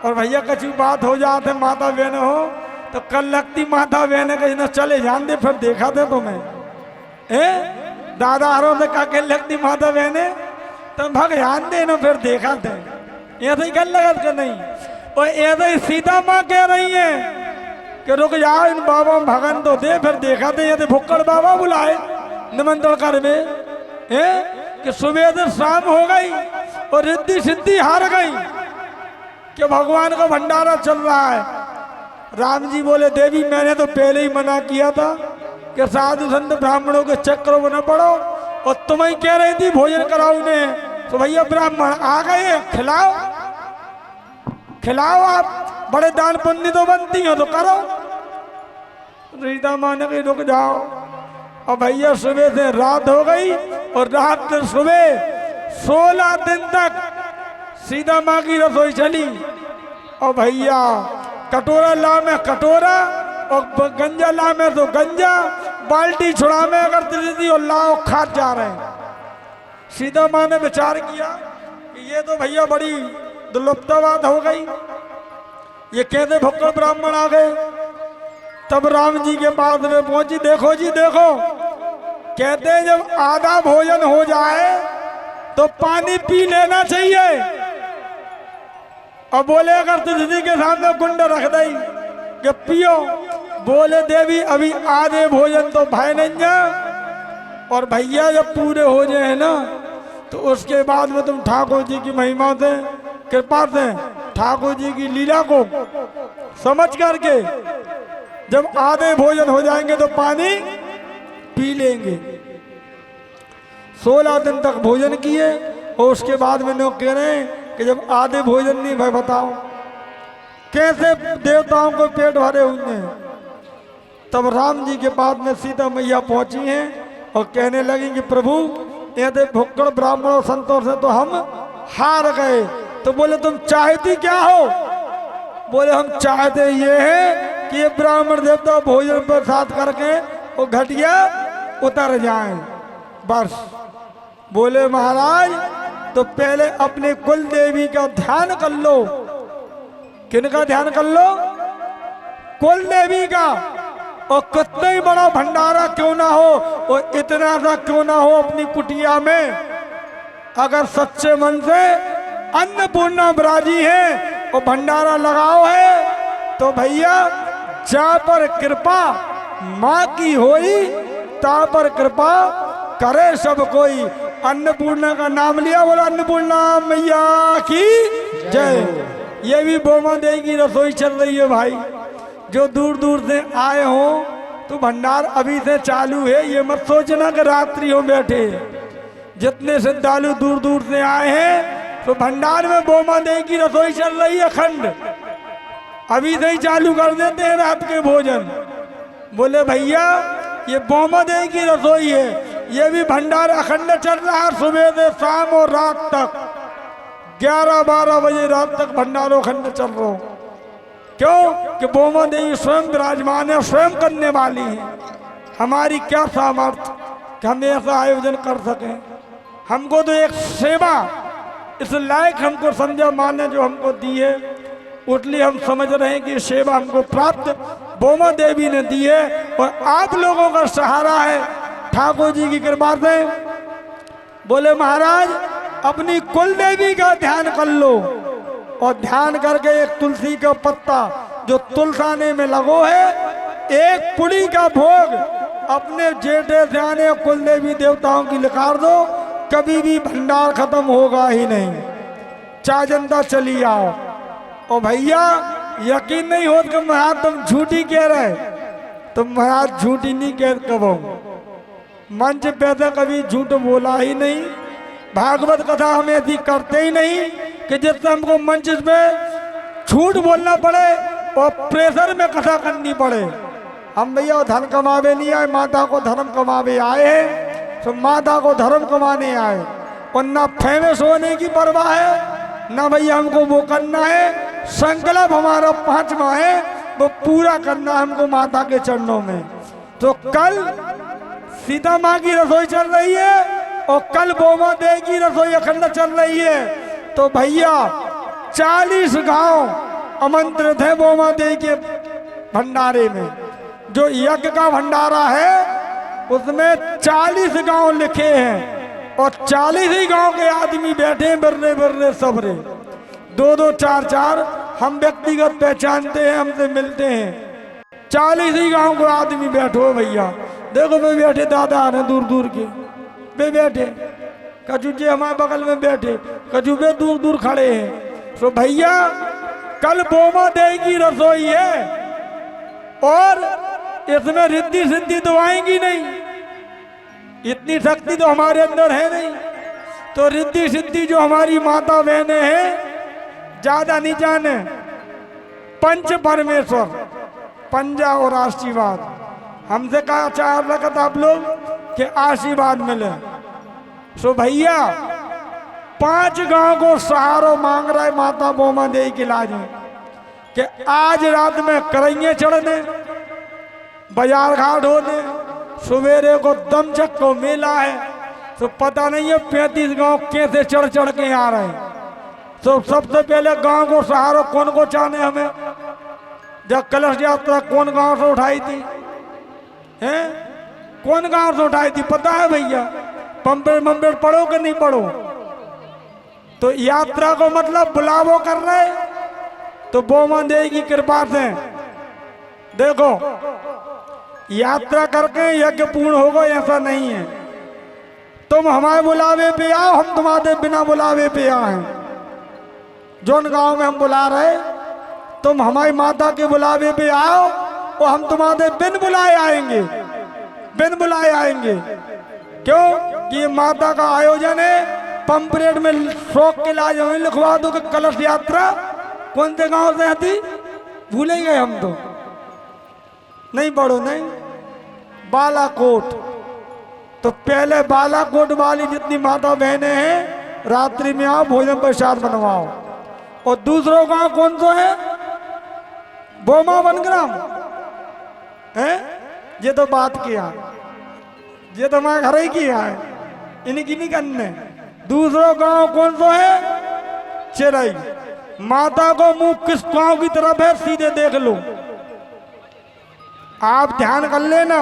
और भैया कछु बात हो जाते माता बहन हो तो कल लगती माता बहन कहीं न चले जान दे। फिर देखा थे तुम्हें दादा हरों से का लगती माता बहने तो भगवान दे न फिर देखा थे। ऐसे ही कल लगत कर नहीं। और ऐसे ही सीता माँ कह रही है कि रुक जाओ इन बाबा भगन तो दे। फिर देखा थे ये भुक्कड़ बाबा बुलाए निमंत्रण कर में कि सुबह से शाम हो गई और रिद्धि सिद्धि हार गई कि भगवान का भंडारा चल रहा है। राम जी बोले देवी मैंने तो पहले ही मना किया था कि साधु संत ब्राह्मणों के चक्र में न पड़ो और तुम ही कह रही थी भोजन कराओ उन्हें। तो भैया ब्राह्मण आ गए, खिलाओ खिलाओ, आप बड़े दान पुण्य तो बनती हो तो करो। सीता माँ ने कही रुक जाओ। और भैया सुबह से रात हो गई और रात से सुबह 16 दिन तक सीता माँ की रसोई चली। और भैया कटोरा ला में कटोरा और गंजा ला में तो गंजा, बाल्टी छुड़ा में अगर दीदी और लाओ खाद जा रहे हैं। सीता माँ ने विचार किया कि ये तो भैया बड़ी दुर्लभता बात हो गई, ये कैसे भुक्कड़ ब्राह्मण आ गए। तब राम जी के पास में पहुंची। देखो जी देखो, कहते हैं जब आधा भोजन हो जाए तो पानी पी लेना चाहिए। और बोले अगर तुझी के सामने गुंड रख दई कि पियो। बोले देवी अभी आधे भोजन तो भाई नहीं जा, और भैया जब पूरे हो जाए ना तो उसके बाद में तुम ठाकुर जी की महिमा से कृपा से ठाकुर जी की लीला को समझ करके जब आधे भोजन हो जाएंगे तो पानी पी लेंगे। 16 दिन तक भोजन किए और उसके बाद में लोग कह रहे हैं कि जब आधे भोजन नहीं भाई बताओ कैसे देवताओं को पेट भरे हुए हैं। तब राम जी के पास में सीता मैया पहुंची हैं और कहने लगी कि प्रभु ये थे भुक्कड़ ब्राह्मणों संतों से तो हम हार गए। तो बोले तुम चाहती क्या हो? बोले हम चाहते ये है कि ये ब्राह्मण देवता भोजन प्रसाद करके वो घटिया उतर जाएं बस। बोले महाराज तो पहले अपने कुल देवी का ध्यान कर लो। किनका ध्यान कर लो? कुल देवी का। और कितना ही बड़ा भंडारा क्यों ना हो और इतना सा क्यों ना हो अपनी कुटिया में, अगर सच्चे मन से अन्नपूर्णा विराजी है और भंडारा लगाओ है तो भैया जहाँ पर कृपा माँ की होई ता पर कृपा करे सब कोई। अन्नपूर्णा का नाम लिया, बोला अन्नपूर्णा मैया की जय। ये भी बोमा देवी की रसोई चल रही है भाई। जो दूर दूर से आए हो तो भंडार अभी से चालू है, ये मत सोचना कि रात्रि हो बैठे। जितने श्रद्धालु दूर दूर से आए हैं तो भंडार में बोमा देवी की रसोई चल रही है अखंड, अभी से ही चालू कर देते हैं रात के भोजन। बोले भैया ये बोमा देवी की रसोई है, ये भी भंडार अखंड चल रहा है सुबह से शाम और रात तक, 11-12 बजे रात तक भंडारों अखंड चल रहा हो। क्यों कि बोमा देवी स्वयं विराजमान है, स्वयं करने वाली है। हमारी क्या सामर्थ्य कि हम ऐसा आयोजन कर सकें। हमको तो एक सेवा इस लायक हमको समझा माने जो हमको दी है, इसलिए हम समझ रहे हैं कि सेवा हमको प्राप्त बोमा देवी ने दी है और आप लोगों का सहारा है ठाकुर जी की कृपा से। बोले महाराज अपनी कुल देवी का ध्यान कर लो और ध्यान करके एक तुलसी का पत्ता जो तुलसाने में लगो है, एक पुड़ी का भोग अपने जेठे ध्यान कुल देवी देवताओं की लिखार दो, कभी भी भंडार खत्म होगा ही नहीं। चाजंदा चली आओ। और भैया यकीन नहीं हो कि महाराज तुम झूठी कह रहे, तुम महाराज झूठी नहीं कह कबो। मंच पे तो कभी झूठ बोला ही नहीं, भागवत कथा हम ऐसी करते ही नहीं कि जिससे हमको मंच पे झूठ बोलना पड़े और प्रेशर में कथा करनी पड़े। हम भैया धन कमावे नहीं आए, माता को धर्म कमावे आए हैं, तो माता को धर्म कमाने आए। और ना फेमस होने की परवाह है ना भैया हमको वो करना है। संकल्प हमारा 5वां है, वो पूरा करना हमको माता के चरणों में। तो कल सीता माँ की रसोई चल रही है और कल बोमा देवी की रसोई अखंड चल रही है। तो भैया 40 गांव आमंत्रित है बोमा देवी के भंडारे में। जो यज्ञ का भंडारा है उसमें 40 गांव लिखे हैं और 40 ही गांव के आदमी बैठे हैं, बर्रे बर्रे सबरे 2-2 4-4 हम व्यक्तिगत पहचानते हैं, हमसे मिलते हैं। 40 ही गांव को आदमी बैठो भैया। देखो वे बैठे दादा आ रहे दूर दूर के, वे बैठे कचूचे हमारे बगल में बैठे, कचूबे दूर दूर खड़े हैं। तो भैया कल बोमा देवी की रसोई है और इसमें रिद्धि सिद्धि तो आएंगी नहीं, इतनी शक्ति तो हमारे अंदर है नहीं। तो रिद्धि सिद्धि जो हमारी माता बहनें हैं ज्यादा नहीं जाने, पंच परमेश्वर पंजा और आशीर्वाद हमसे कहा चाह रखा आप लोग कि आशीर्वाद मिले। सो भैया 5 गांव को सहारो मांग रहा है माता बोमा देवी के लाज में कि आज रात में करैये चढ़ने, बाजार घाट होने, सवेरे को दमचक को मेला है। तो पता नहीं है 35 गांव कैसे चढ़ चढ़ के आ रहे हैं। तो सबसे पहले गांव को सहारो कौन को चाहने हमें? जब कलश यात्रा कौन गांव से उठाई थी हैं? कौन गांव से उठाई थी पता है भैया? पंपेड़ मंपेड़ पढ़ो कि नहीं पढ़ो? तो यात्रा को मतलब बुलावो कर रहे। तो बोमा देवी की कृपा से देखो यात्रा करके यज्ञ पूर्ण होगा ऐसा नहीं है। तुम हमारे बुलावे पे आओ, हम तुम्हारे बिना बुलावे पे आए। जोन गांव में हम बुला रहे, तुम हमारी माता के बुलावे पे आओ और हम तुम्हारे बिन बुलाए आएंगे, बिन बुलाए आएंगे। क्यों कि ये माता का आयोजन है। पंपलेट में शौक के लाज हमें लिखवा दो कि कलश यात्रा कौन से गांव से आती, भूल ही गए हम तो नहीं पढ़ो नहीं। बालाकोट तो पहले बालाकोट वाली जितनी माता बहनें हैं रात्रि में आओ, भोजन प्रसाद बनवाओ। और दूसरों गांव कौन सा है? बोमा बनग्राम है। ये तो बात किया, ये तो मैं घर ही किया है, इनकी नहीं करने। दूसरों गांव कौन सा है? चिरई। माता को मुंह किस गांव की तरफ है सीधे देख लो, आप ध्यान कर लेना।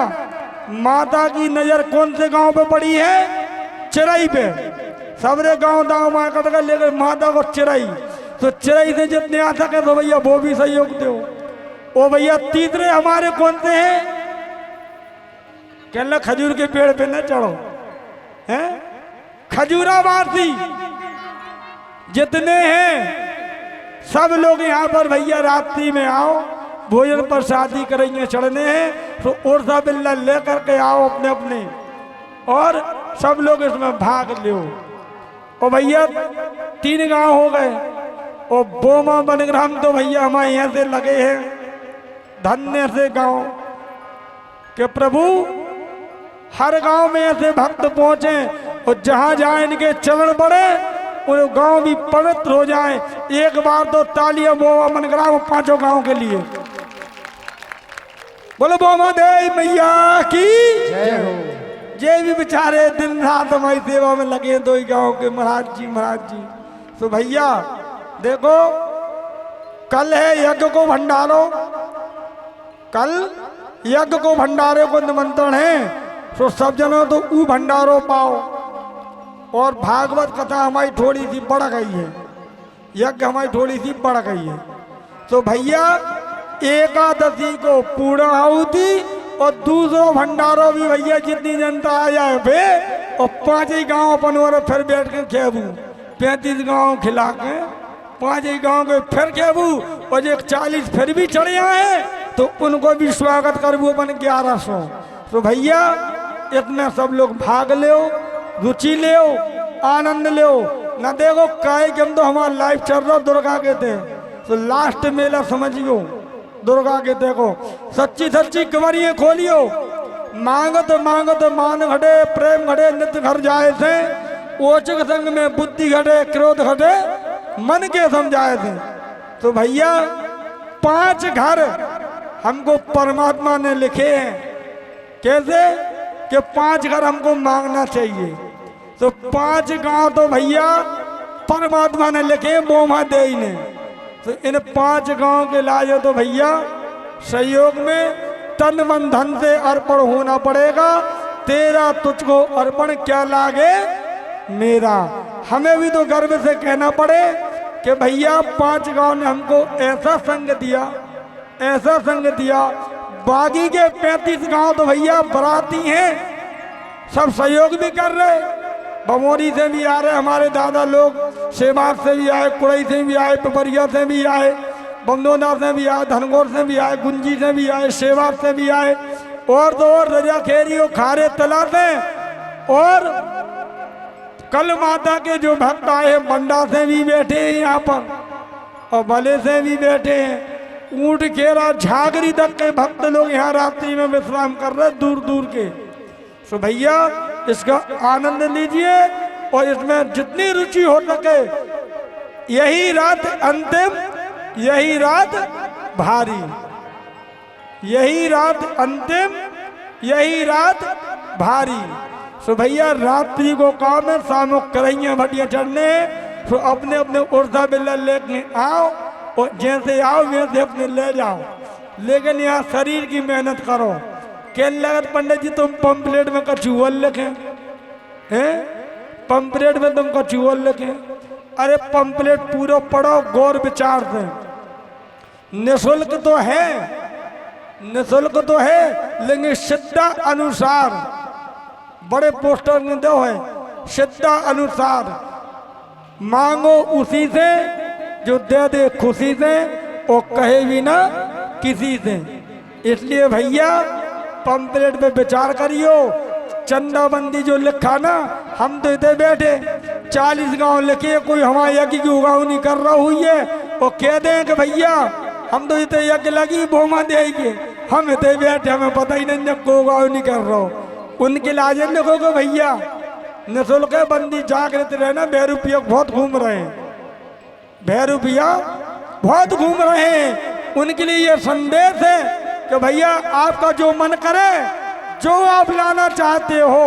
माता की नजर कौन से गांव पे पड़ी है? चिरई पे। सबरे गांव दांव माँ कट कर लेकर माता को चिरई, तो चिरई से जितने आ सके तो भैया वो भी सहयोग दो। ओ भैया तीसरे हमारे कौन से हैं? कहना खजूर के पेड़ पे न चढ़ो, हैं? खजूरावासी जितने हैं सब लोग यहाँ पर भैया रात्रि में आओ, भोजन प्रसादी करेंगे, चढ़ने हैं तो उर्सा बिल्ला लेकर के आओ अपने अपने, और सब लोग इसमें भाग लो। और भैया 3 गांव हो गए, और बोमा बनग्राम तो भैया हमारे यहाँ से लगे हैं। धन्य से गांव कि प्रभु हर गांव में ऐसे भक्त पहुंचे और जहां जहां इनके चरण बढ़े उन गांव भी पवित्र हो जाए। एक बार तो तालियां बोमा बनग्राम 5 गांव के लिए। बोलो बोमा देवी मैया की जय हो। ये भी बेचारे दिन रात हमारी सेवा में लगे 2 गांव के महाराज जी। तो भैया देखो कल है यज्ञ को भंडारो, कल यज्ञ को भंडारे को निमंत्रण है, तो सब जनों तो ऊ भंडारो पाओ। और भागवत कथा हमारी थोड़ी सी बढ़ गई है, यज्ञ हमारी थोड़ी सी बढ़ गई है। तो भैया एकादशी को पूर्ण आहुति और दूसरो भंडारो भी भैया जितनी जनता आ जाए भे, और 5 ही गाँव अपन और फिर बैठ के खेबू, 35 गाँव खिला के 5 ही गाँव के फिर खेबू, और एक 40 फिर भी चढ़े आए तो उनको भी स्वागत करबू अपन 1100। तो भैया इतना सब लोग भाग लो, रुचि ले, आनंद लो न। देखो काय कि हम तो हमारा लाइफ चल रहा दुर्गा के थे, तो लास्ट मेला समझियो दुर्गा के। देखो सच्ची सच्ची कमरिए खोलियो, मांगत मांगत मान घटे, प्रेम घटे नित्य घर जाए थे, ओचक संग में बुद्धि घटे, क्रोध घटे मन के समझाए थे। तो भैया 5 घर हमको परमात्मा ने लिखे हैं। कैसे कि 5 घर हमको मांगना चाहिए। तो 5 गांव तो भैया परमात्मा ने लिखे, बोमा देवी ने। तो इन 5 गांव के लाए तो भैया सहयोग में तन मन धन से अर्पण होना पड़ेगा। तेरा तुझको अर्पण क्या लागे मेरा। हमें भी तो गर्व से कहना पड़े कि भैया 5 गांव ने हमको ऐसा संग दिया, ऐसा संग दिया। बाकी के 35 गांव तो भैया बराती हैं, सब सहयोग भी कर रहे। बमोरी से भी आ रहे हमारे दादा लोग, सेवाग से भी आए, कुड़ई से भी आए, पिपरिया से भी आए, बमदोना से भी आए, धनगौर से भी आए, गुंजी से भी आए, सेवाग से भी आए, और तो और रजा खेरी और खारे तला से। और कल माता के जो भक्त आए बंडा से भी बैठे हैं यहाँ पर, और भले से भी बैठे हैं। ऊंट केरा झागरी तक के भक्त लोग यहाँ रात्रि में विश्राम कर रहे दूर दूर के। तो भैया इसका आनंद लीजिए, और इसमें जितनी रुचि हो सके। यही रात अंतिम, यही रात भारी, यही रात अंतिम, यही रात भारी। तो भैया रात्रि को काम है, शाम करेंगे भटिया चढ़ने, तो अपने अपने उर्जा बिल्ला लेके आओ, और जैसे आओ वैसे अपने ले जाओ। लेकिन यहाँ शरीर की मेहनत करो। क्या लगत पंडित जी तुम पंपलेट में कछुअल लिखें हैं, पंपलेट में तुम कछुअल लिखें। अरे पंपलेट पूरा पढ़ो गौर विचार से। निःशुल्क तो है, निःशुल्क तो है, लेकिन सिद्धा अनुसार बड़े पोस्टर में दो है, सिद्धा अनुसार मांगो उसी से जो दे दे खुशी से, और कहे भी ना किसी से। इसलिए भैया पंपलेट पे विचार करियो। चंदाबंदी जो लिखा ना, हम तो इतने बैठे 40 गांव लिखे, कोई हमारे यज्ञ की उगावनी कर रहा हुई है, और कह दें कि भैया हम तो इतने यज्ञ लगी बोमा देगी, हम इतने बैठे, हमें पता ही नहीं जब को उगावनी कर रहा हो। उनके लाजे लिखोगे भैया निःशुल्क बंदी जागृत रहना, भैरूपिया बहुत घूम रहे हैं, भैरूपिया बहुत घूम रहे हैं। उनके लिए ये संदेश है कि भैया आपका जो मन करे, जो आप लाना चाहते हो,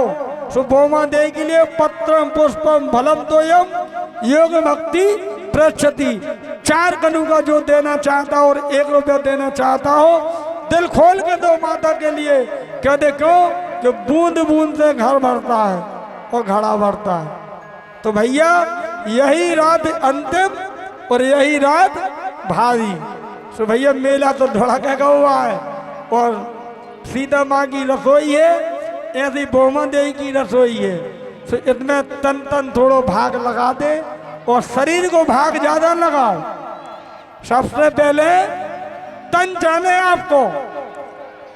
सो भौमा देवी के लिए पत्रम पुष्पम फलम तोयम योग भक्ति प्रक्षति, 4 कनु का जो देना चाहता हो और 1 रुपया देना चाहता हो, दिल खोल के दो माता के लिए। क्या देखो कि बूंद बूंद से घर भरता है और घड़ा भरता है। तो भैया यही रात अंतिम और यही रात भारी। तो भैया मेला तो धड़का का हुआ है और सीता माँ की रसोई है, ऐसी भौमा देवी की रसोई है। तो इतने तन तन थोड़ो भाग लगा दे और शरीर को भाग ज्यादा लगाओ। सबसे पहले तन जाने आपको,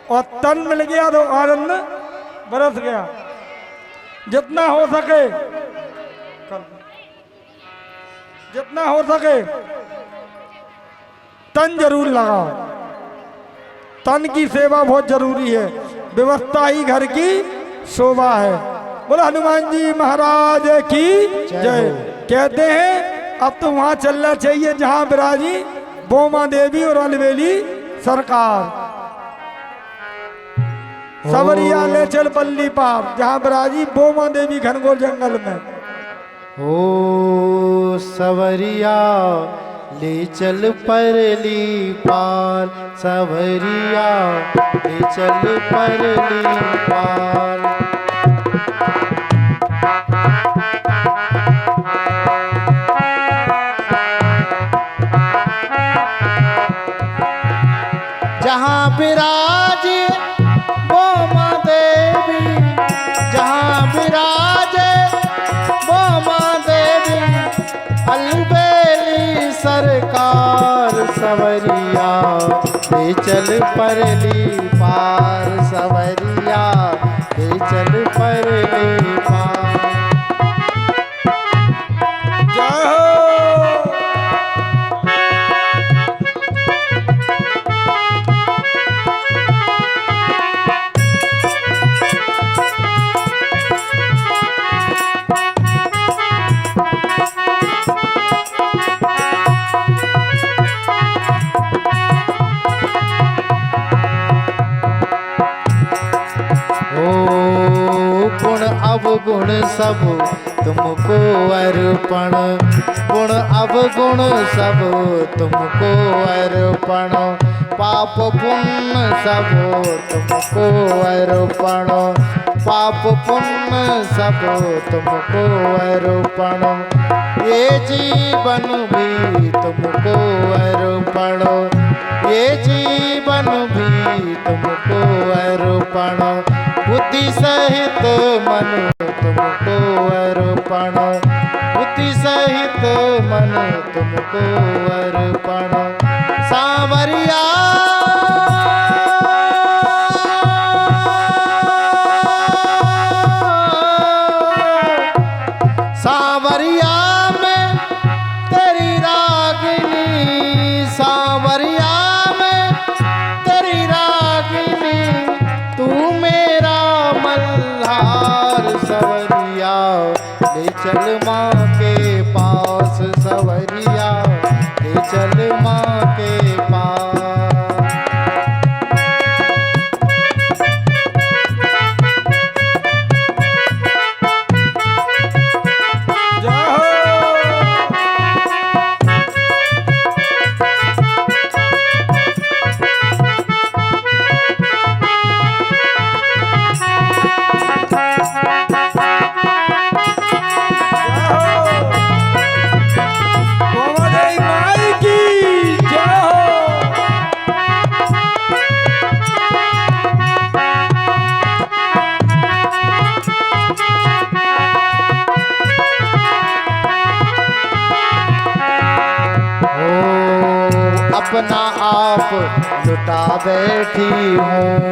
और तन मिल गया तो आनंद बरस गया। जितना हो सके, जितना हो सके तन जरूर लगाओ। तन की सेवा बहुत जरूरी है, व्यवस्था ही घर की शोभा है। बोला हनुमान जी महाराज की जय। कहते हैं अब तो वहां चलना चाहिए जहां विराजी भौमा देवी और अलवेली सरकार। सवरिया ले चल पल्ली पार, जहां विराजी भौमा देवी घनघोर जंगल में। ओ सवरिया ले चल परली पार, सवरिया ले चल परली पार। जहाँ विराजे भौमा देवी, जहाँ विराजे भौमा देवी, अलबेली सरकार। सवरिया ले चल परली पार, सवरिया ले चल परली पार। जय हो। गुण सब तुमको अर्पण, गुण अवगुण सब तुमको अर्पण। पाप पुण्य सब तुमको अर्पण, पाप पुण्य सब तुमको अर्पण। ये जीवन भी तुमको अर्पण, ये जीवन भी तुमको अर्पण। बुद्धि सहित मन तुमको अर्पण, बुद्धि सहित मन तुमको अर्पण। सांवरिया सांवरिया में तेरी रागिनी, सांवरिया में तेरी रागिनी। तू मेरा मल्हार, सवरिया ले चल माँ के पास, सवरिया ले चल माँ के पास। अपना आप लुटा बैठी हूँ,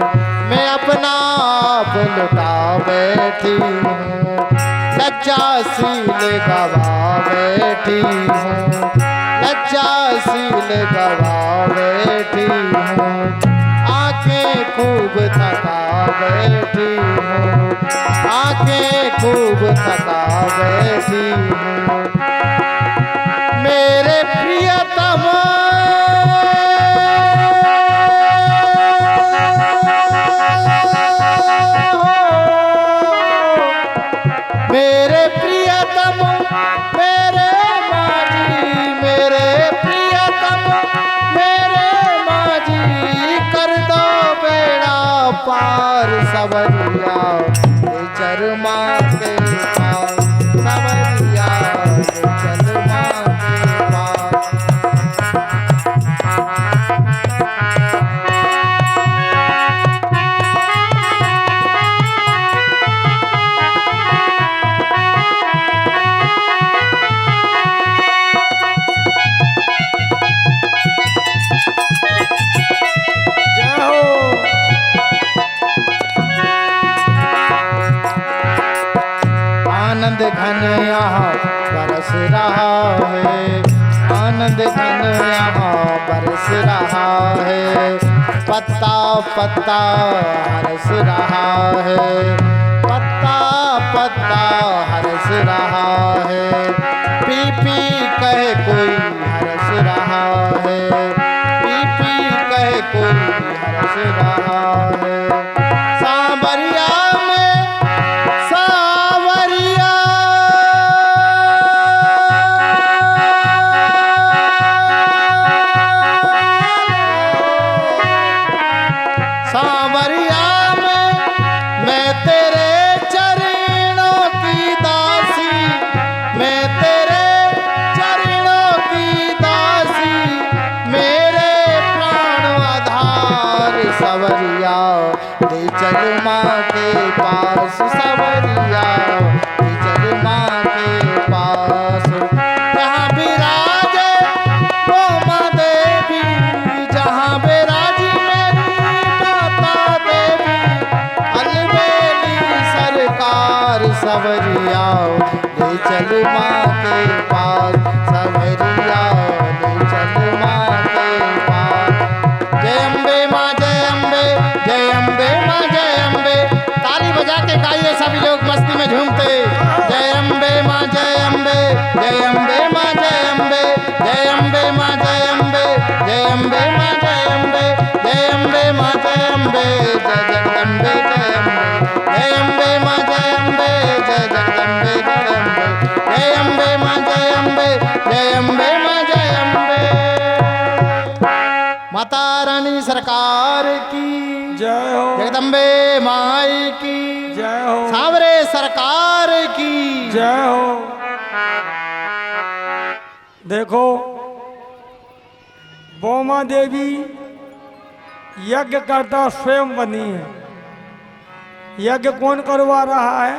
मैं अपना आप लुटा बैठी हूँ। लज्जाशील गवा बैठी हूँ, लज्जाशील गवा बैठी हूँ। आंखें खूब थका बैठी हूँ, मैं खूब थका बैठी हूँ। मेरे प्रियतम मेरे प्रियतम मेरे माझी, मेरे प्रियतम मेरे माझी, कर दो बेड़ा पार सवरिया ले चरमा के पार, सवरिया ले चरमा के पार। जय हो। आनंद घन यहाँ बरस रहा है, आनंद घन यहाँ बरस रहा है। पत्ता पत्ता हरस रहा है, पत्ता पत्ता हरस रहा है। पी पी कहे कोई हरस रहा है, पी पी कहे कोई हरस रहा है। सांवरिया में सांवरिया सांवरिया में मैं तेरे चरणों की दासी, मैं तेरे चरणों की दासी, मेरे प्राण आधार सवरिया ले चल माँ के पास, सवरिया ले चल माँ के पास। जहाँ विराजे वो माँ देवी, जहाँ विराजी मेरी माता देवी, अलबेली सरकार सवरिया ले चल माँ के पास, सवरिया ले चल माँ के पास। जय अम्बे माँ, जय अम्बे, जय अम्बे माँ, जय अम्बे। ताली बजा के गाइए सभी लोग मस्ती में झूमते। जय अम्बे माँ, जय अम्बे, जय अम्बे माँ, जय अम्बे, जय अम्बे माँ, जय अम्बे, जय अम्बे माँ, जय अम्बे, जय अम्बे माँ, जय अम्बे, जय जगदम्बे, जय अम्बे, जय अम्बे माँ, जय अम्बे, जय जगदम्बे, जय अम्बे, जय अम्बे माँ, जय अम्बे, जय अम्बे माँ, जय अम्बे। माता रानी सरकार की जय हो। जगदम्बे माई की जय हो। सांवरे सरकार की जय हो। देखो बोमा देवी यज्ञ करता स्वयं बनी है। यज्ञ कौन करवा रहा है?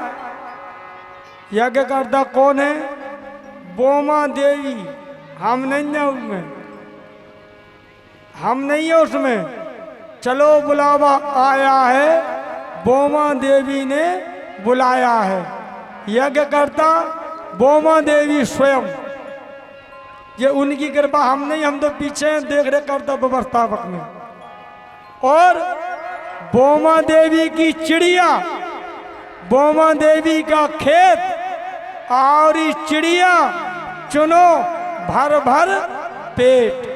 यज्ञ करता कौन है? बोमा देवी। हम नहीं है उसमें, हम नहीं है उसमें। चलो बुलावा आया है, बोमा देवी ने बुलाया है। यज्ञ करता बोमा देवी स्वयं। ये उनकी कृपा, हम नहीं, हम तो पीछे देख रेख करता व्यवस्थापक में। और बोमा देवी की चिड़िया, बोमा देवी का खेत और ये चिड़िया चुनो भर भर पेट।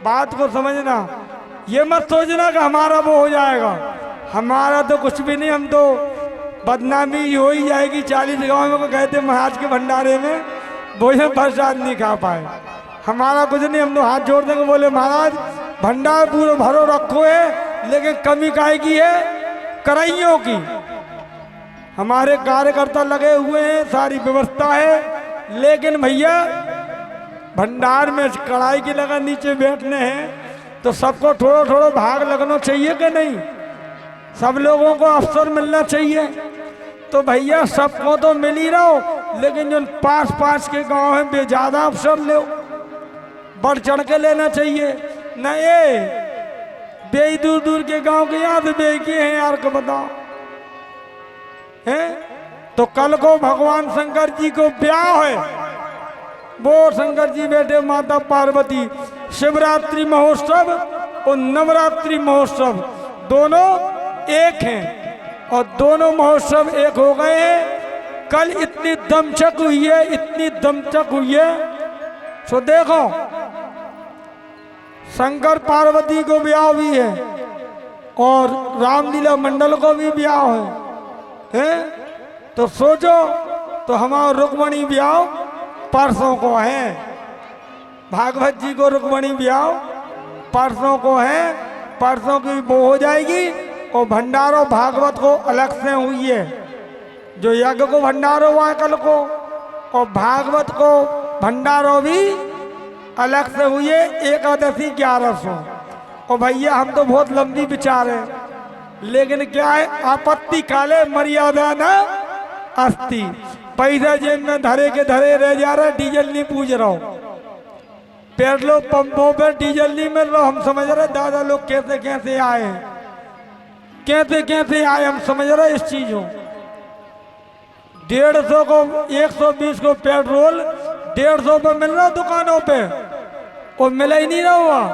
बात को समझना, ये मत सोचना कि हमारा वो हो जाएगा। हमारा तो कुछ भी नहीं, हम तो बदनामी हो ही जाएगी। 40 गाँव में को कहते महाराज के भंडारे में भोजन प्रसाद नहीं खा पाए। हमारा कुछ नहीं, हम तो हाथ जोड़ देंगे, बोले महाराज भंडार पूरा भरो रखो है, लेकिन कमी काहे की है? कराइयों की। हमारे कार्यकर्ता लगे हुए हैं, सारी व्यवस्था है, लेकिन भैया भंडार में कढ़ाई की लगा नीचे बैठने हैं, तो सबको थोड़ा थोड़ा भाग लगना चाहिए कि नहीं? सब लोगों को अवसर मिलना चाहिए। तो भैया सबको तो मिल ही रहो, लेकिन जो पास पास के गांव हैं वे ज़्यादा अवसर लो, बढ़ चढ़ के लेना चाहिए। न ये बे दूर दूर के गांव के याद बे के हैं यार को बताओ हैं। तो कल को भगवान शंकर जी को ब्याह है, वो शंकर जी बैठे माता पार्वती। शिवरात्रि महोत्सव और नवरात्रि महोत्सव दोनों एक हैं, और दोनों महोत्सव एक हो गए हैं। कल इतनी दमचक हुई है, इतनी दमचक हुई है। सो देखो शंकर पार्वती को ब्याह भी है और रामलीला मंडल को भी ब्याह है? तो सोचो, तो हमारा रुक्मणी ब्याह परसों को है, भागवत जी को रुक्मणी ब्याह परसों को है, परसों की वो हो जाएगी। और भंडारो भागवत को अलग से हुई है, जो यज्ञ को भंडारो हुआ है कल को, और भागवत को भंडारो भी अलग से हुई है, एकादशी 1100। और भैया हम तो बहुत लंबी विचार है, लेकिन क्या है, आपत्ति काले मर्यादा न अस्ति। पैसा जेब में धरे के धरे रह जा रहा, डीजल नहीं पूछ रहा हूं, पेट्रोल पंपों पर डीजल नहीं मिल रहा। हम समझ रहे दादा लोग कैसे कैसे आए हैं, कैसे कैसे आए, हम समझ रहे इस चीज को। 150 को 120 को पेट्रोल 150 पे मिल रहा दुकानों पे, और मिला ही नहीं रहा हुआ।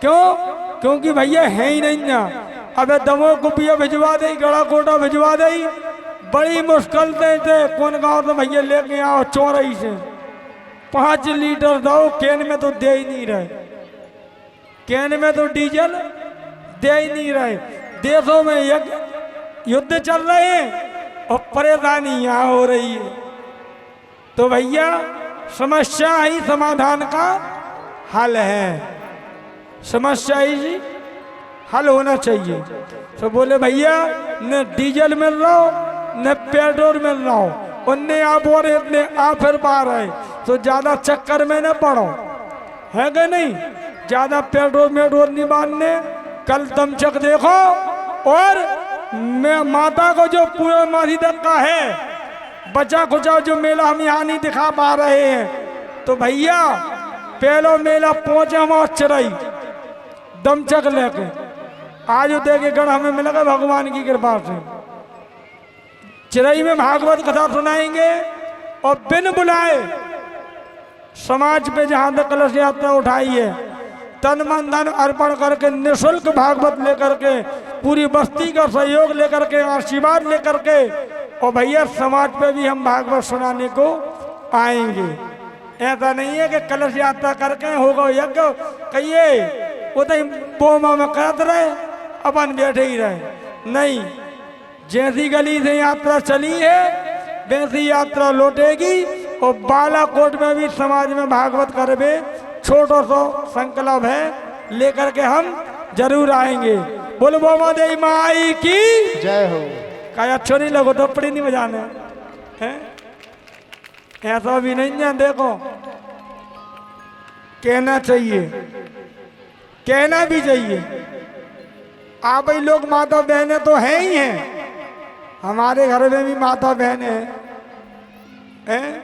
क्यों? क्योंकि भैया है ही नहीं ना। अबे दमो कुपिया भिजवा दे, गड़ा कोटा भिजवा दे, बड़ी मुश्किल से कौन गाँव से भैया लेके आओ चौराई से 5 लीटर दो, कैन में तो दे ही नहीं रहे, कैन में तो डीजल दे ही नहीं रहे। देशों में युद्ध चल रहे हैं और परेशानी यहाँ हो रही है। तो भैया समस्या ही समाधान का हल है, समस्या ही हल होना चाहिए। तो बोले भैया न डीजल मिल रहा हो न पेट्रोल मिल रहा हो, उनने आप और इतने आप फिर पा रहे, तो ज्यादा चक्कर में न पड़ो, है कि नहीं? ज्यादा पेट्रोल नहीं बांधने। कल दमचक देखो, और मैं माता को जो पूरे माही तक का है बचा खुचा जो मेला हम यहाँ नहीं दिखा पा रहे हैं, तो भैया पहलो मेला पहुंचे हम चिरई दमचक लेके, आज देखे गण हमें मिलेगा भगवान की कृपा से। चिरई में भागवत कथा सुनाएंगे और बिन बुलाए समाज पे जहां तक कलश यात्रा उठाई है, तन मन धन अर्पण करके निःशुल्क भागवत लेकर के, पूरी बस्ती का सहयोग लेकर के, आशीर्वाद लेकर के, और भैया समाज पे भी हम भागवत सुनाने को आएंगे। ऐसा नहीं है कि कलश यात्रा करके होगा यज्ञ कहिए वो तो बोमा में करते रहे अपन बैठे ही रहे, नहीं। जैसी गली से यात्रा चली है वैसी यात्रा लौटेगी। और बालाकोट में भी समाज में भागवत करवे छोटो सो संकल्प है, लेकर के हम जरूर आएंगे। बोलो बोमा देवी माई की जय हो। क्या अच्छो नहीं लगो तो पड़ी नहीं बजाने हैं, ऐसा भी नहीं है। देखो कहना चाहिए, कहना भी चाहिए। आप ही लोग माता बहनें तो हैं ही हैं, हमारे घर में भी माता बहनें हैं,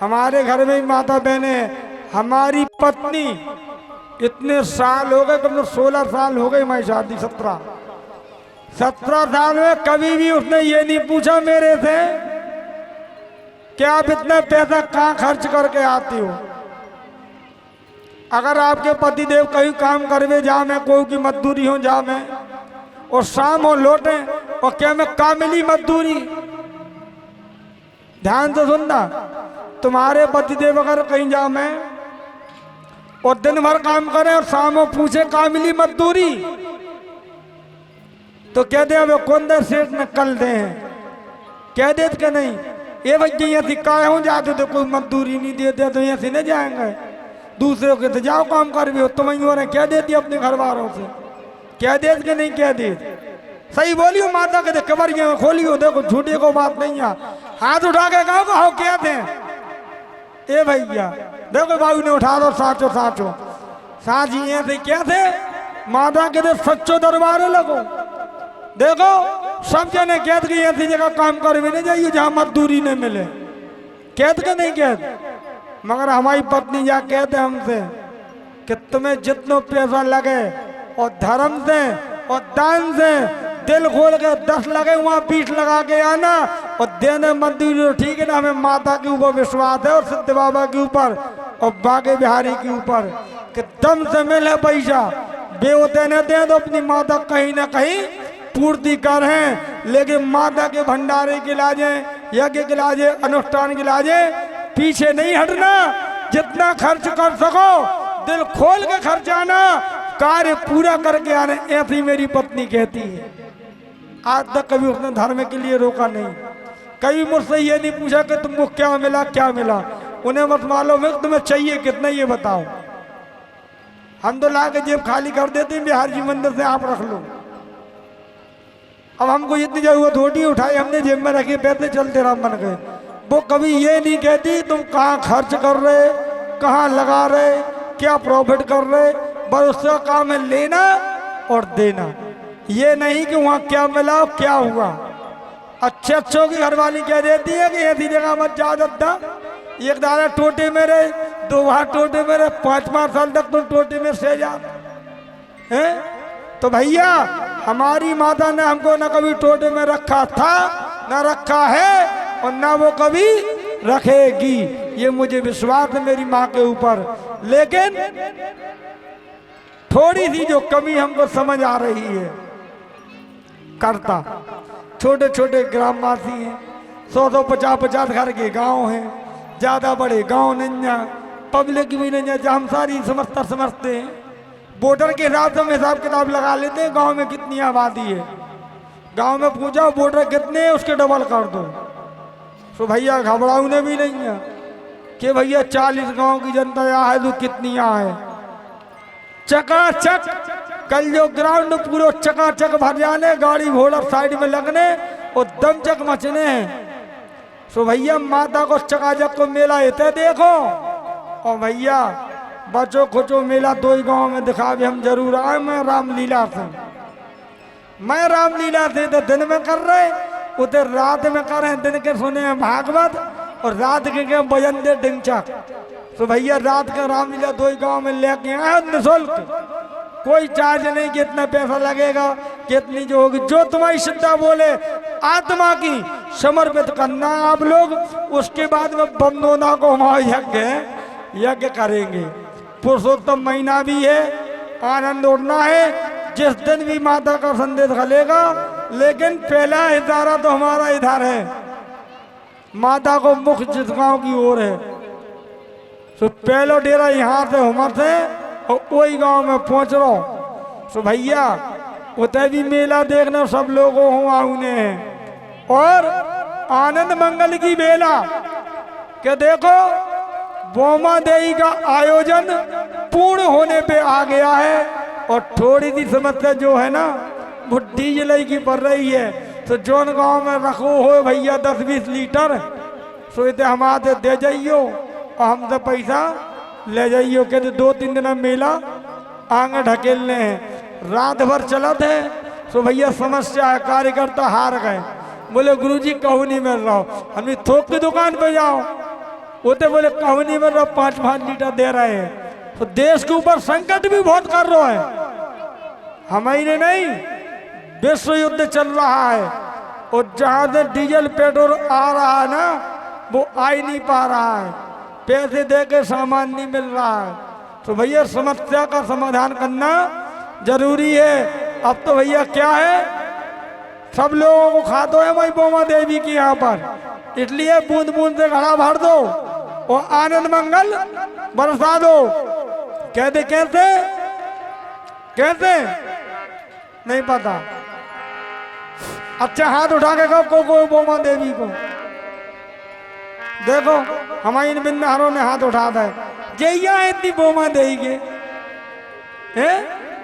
हमारे घर में भी माता बहनें। हमारी पत्नी इतने साल हो गए, कम से 16 साल हो गए हमारी शादी, 17 साल में कभी भी उसने ये नहीं पूछा मेरे से कि आप इतना पैसा कहाँ खर्च करके आती हो। अगर आपके पतिदेव कहीं काम करवे जा मैं, कोई की मजदूरी हो जा मैं, और शाम हो लौटे, और क्या मैं कामिली मजदूरी? ध्यान से सुनना, तुम्हारे पतिदेव अगर कहीं जा मैं और दिन भर काम करे और शाम को पूछे कामिली मजदूरी, तो कह दे अब कौन दे सेठ न कल दे हैं, कह दे कि नहीं ये भैया यहाँ सिक्का हूँ जाते तो कोई मजदूरी नहीं देते तो यहाँ से नहीं जाएंगे, दूसरे के तो जाओ काम कर भी हो, तुम ही कह देती अपने घर वालों से, कह दे कि नहीं कह दे? सही बोलियो माता के कबर खोलियो, देखो झूठे को बात नहीं है। हाथ उठा के कहो को हो क्या थे ए भैया, देखो बाबू ने उठा लो, साचो साचो साची ये थे क्या थे, माता के दे सच्चो दरबार लगो। देखो सब जने कहते कि ऐसी जगह काम कर भी नहीं जाइए जहाँ मजदूरी नहीं मिले, कहते कि नहीं कहते? मगर हमारी पत्नी जा कहते हमसे कि तुम्हें जितना पैसा लगे और धर्म से और दान से दिल खोल के 10 लगे वहाँ 20 लगा के आना, और देने मजदूरी ठीक है ना। हमें माता के ऊपर विश्वास है और सिद्ध बाबा के ऊपर और बागे बिहारी के ऊपर कि दम से मिले पैसा, बेहोते न दे तो अपनी माता कहीं ना कहीं पूर्ति कर हैं, लेकिन माता के भंडारे के लाजे यज्ञ के लाजे, अनुष्ठान के लाजे पीछे नहीं हटना। जितना खर्च कर सको दिल खोल के खर्चाना, कार्य पूरा करके आने, ऐसी मेरी पत्नी कहती है। आज तक कभी उसने धर्म के लिए रोका नहीं। कभी मुझसे ये नहीं पूछा कि तुमको क्या मिला क्या मिला। उन्हें मत मालूम है तुम्हें चाहिए कितना ये बताओ। हम तो ला के जेब खाली कर देते हैं, बिहार जी मंदिर से आप रख लो। अब हमको इतनी जरूरत होती, उठाई हमने जेब में रखे, पैसे चलते राम बन गए। वो कभी ये नहीं कहती तुम कहाँ खर्च कर रहे, कहाँ लगा रहे, क्या प्रॉफिट कर रहे। बस उसका काम है लेना और देना। ये नहीं कि वहाँ क्या मिला क्या हुआ। अच्छे अच्छों की घरवाली कह देती है कि ऐसी जगह मत जा दद्दा, एक दादा टोटे मेरे, दो वहाँ टोटे मेरे, 5-5 साल तक तुम टोटे में से जा हैं। तो भैया हमारी माता ने हमको न कभी टोटे में रखा था, न रखा है और न वो कभी रखेगी। ये मुझे विश्वास है मेरी माँ के ऊपर। लेकिन थोड़ी सी जो कमी हमको समझ आ रही है, करता छोटे छोटे ग्रामवासी हैं, 100-100, 50-50 घर के गांव हैं, ज़्यादा बड़े गांव नहीं है, पब्लिक भी नहीं है, जहाँ हम सारी समझते हैं। वोटर के हिसाब से हम हिसाब किताब लगा लेते हैं गांव में कितनी आबादी है। गांव में पूछा वोटर कितने हैं, उसके डबल कर दो। तो भैया घबराने भी नहीं है कि भैया 40 गांव की जनता यहाँ है तो कितनी यहाँ है। चकाचक कल जो ग्राउंड पूरा चकाचक भर जाने, गाड़ी घोड़ा साइड में लगने और दमचक मचने हैं। तो भैया माता को चकाचक को मेला इतने देखो। और भैया बच्चों खोचो मेला 2 ही गाँव में दिखा भी हम जरूर आए। मैं रामलीला से तो दिन में कर रहे, उधर रात में कर रहे। दिन के सुने हैं भागवत और रात के बजन दे डिंचक। तो भैया रात का रामलीला 2 ही गाँव में लेके आए निःशुल्क, कोई चार्ज नहीं कि इतना पैसा लगेगा, कितनी जो होगी, जो तुम्हारी श्रद्धा बोले आत्मा की समर्पित करना आप लोग। उसके बाद में बमनोना को हमारा यज्ञ करेंगे। पुरुषोत्तम महीना भी है, आनंद उड़ना है। जिस दिन भी माता का संदेश खलेगा, लेकिन पहला इशारा तो हमारा इधर है, माता को मुख जिस गाँव की ओर है। तो पहला डेरा यहाँ से उमर से और वही गांव में पहुंच रहा हूँ। तो भैया उतने भी मेला देखना सब लोगों हुआ उन्हें। और आनंद मंगल की बेला के देखो बोमा देवी का आयोजन पूर्ण होने पे आ गया है। और थोड़ी सी समस्या जो है ना वो डीजल की पड़ रही है। तो जोन गांव में रखो हो भैया 10-20 लीटर, सो इतने हमारे दे जाइयो और हमसे पैसा ले जाइयो। कहते 2-3 दिन मेला आगे ढकेलने हैं। रात भर चला थे। तो भैया समस्या है, कार्यकर्ता हार गए। बोले गुरुजी कहूँ नहीं मिल रहा। हम थोक की दुकान पे जाओ, वो तो बोले कहूँ नहीं मिल रहा, 5-5 लीटर दे रहे हैं। तो देश के ऊपर संकट भी बहुत कर रहा है। हमारे नहीं, विश्व युद्ध चल रहा है और जहाँ से डीजल पेट्रोल आ रहा है ना वो आ ही नहीं पा रहा है, पैसे दे के सामान नहीं मिल रहा है। तो भैया समस्या का समाधान करना जरूरी है। अब तो भैया क्या है, सब लोगों को खा दो है वही बोमा देवी की यहाँ पर, इसलिए बूंद बूंद से घड़ा भर दो और आनंद मंगल बरसा दो। कहते कैसे कैसे नहीं पता। अच्छा हाथ उठा के कहो को बोमा देवी को देखो। हमारी बिंदारों ने हाथ उठा है, जैया इतनी बोमा देगी है।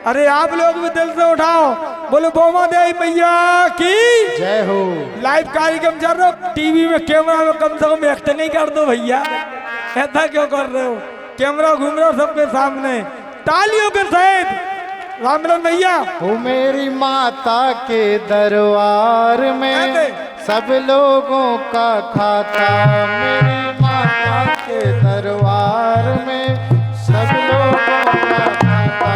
अरे आप लोग भी दिल से उठाओ, बोले बोमा देवी मैया की जय हो। लाइव कार्यक्रम चल रहा हो, टीवी में कैमरा में कम से कम एक्ट नहीं कर दो भैया। ऐसा क्यों कर रहे हो, कैमरा घूम रहा हो सबके सामने। तालियों के सहित राम राम भैया। हो मेरी माता के दरबार में सब लोगों का खाता, मेरी माता के दरबार में सब लोगों का खाता।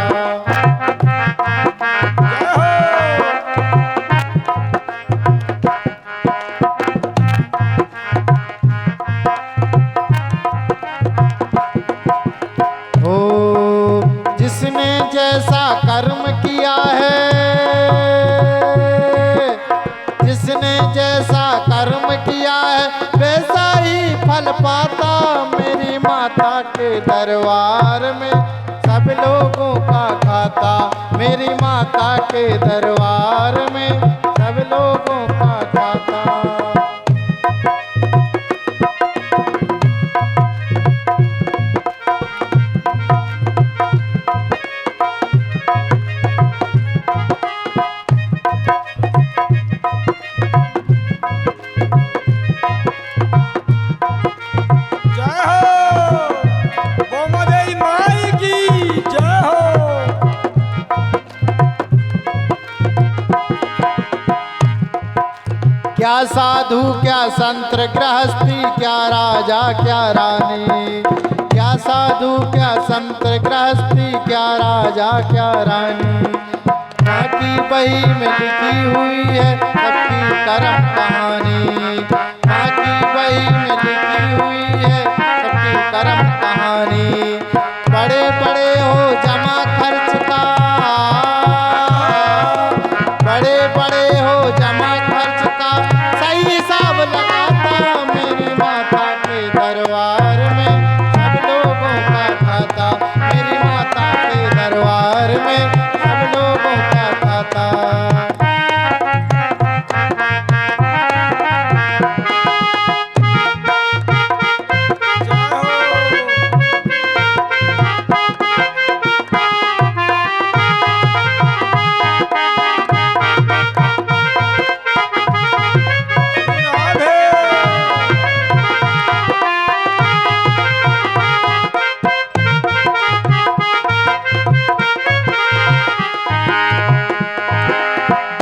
हो जिसने जैसा कर्म किया है, जिसने जैसा कर्म किया है माता के दरबार में सब लोगों का खाता, मेरी माता के दरबार में सब लोगों का खाता। जय हो गोमती माई की जय हो। क्या साधु क्या संत गृहस्थी, क्या राजा क्या रानी, क्या साधु क्या संत गृहस्थी, क्या राजा क्या रानी। माँ की बही में लिखी हुई है सबकी कर्म कहानी, माँ की बही में लिखी हुई है सबकी कर्म कहानी। बड़े बड़े हो जमा खर्च का, बड़े बड़े हो जमा खर्च का, सही हिसाब लगाता मेरी माता के दरबार में सब लोगों का खाता, मेरी माता के दरबार में सब लोगों का खाता।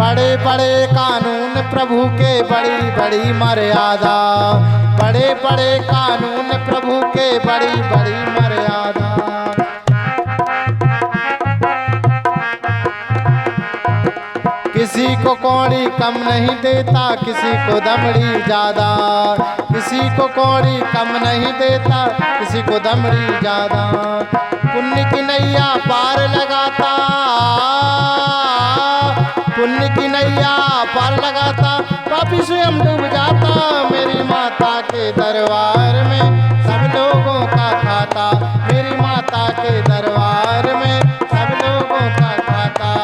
बड़े बड़े कानून प्रभु के, बड़ी बड़ी मर्यादा, बड़े बड़े कानून प्रभु के, बड़ी बड़ी मर्यादा। किसी को कौड़ी कम नहीं देता, किसी को दमड़ी ज्यादा, किसी को कौड़ी कम नहीं देता, किसी को दमड़ी ज्यादा। पुण्य की नैया पार लगाता, पुण्य की नैया पार लगाता, पापी स्वयं डूब जाता मेरी माता के दरबार में सब लोगों का खाता, मेरी माता के दरबार में सब लोगों का खाता।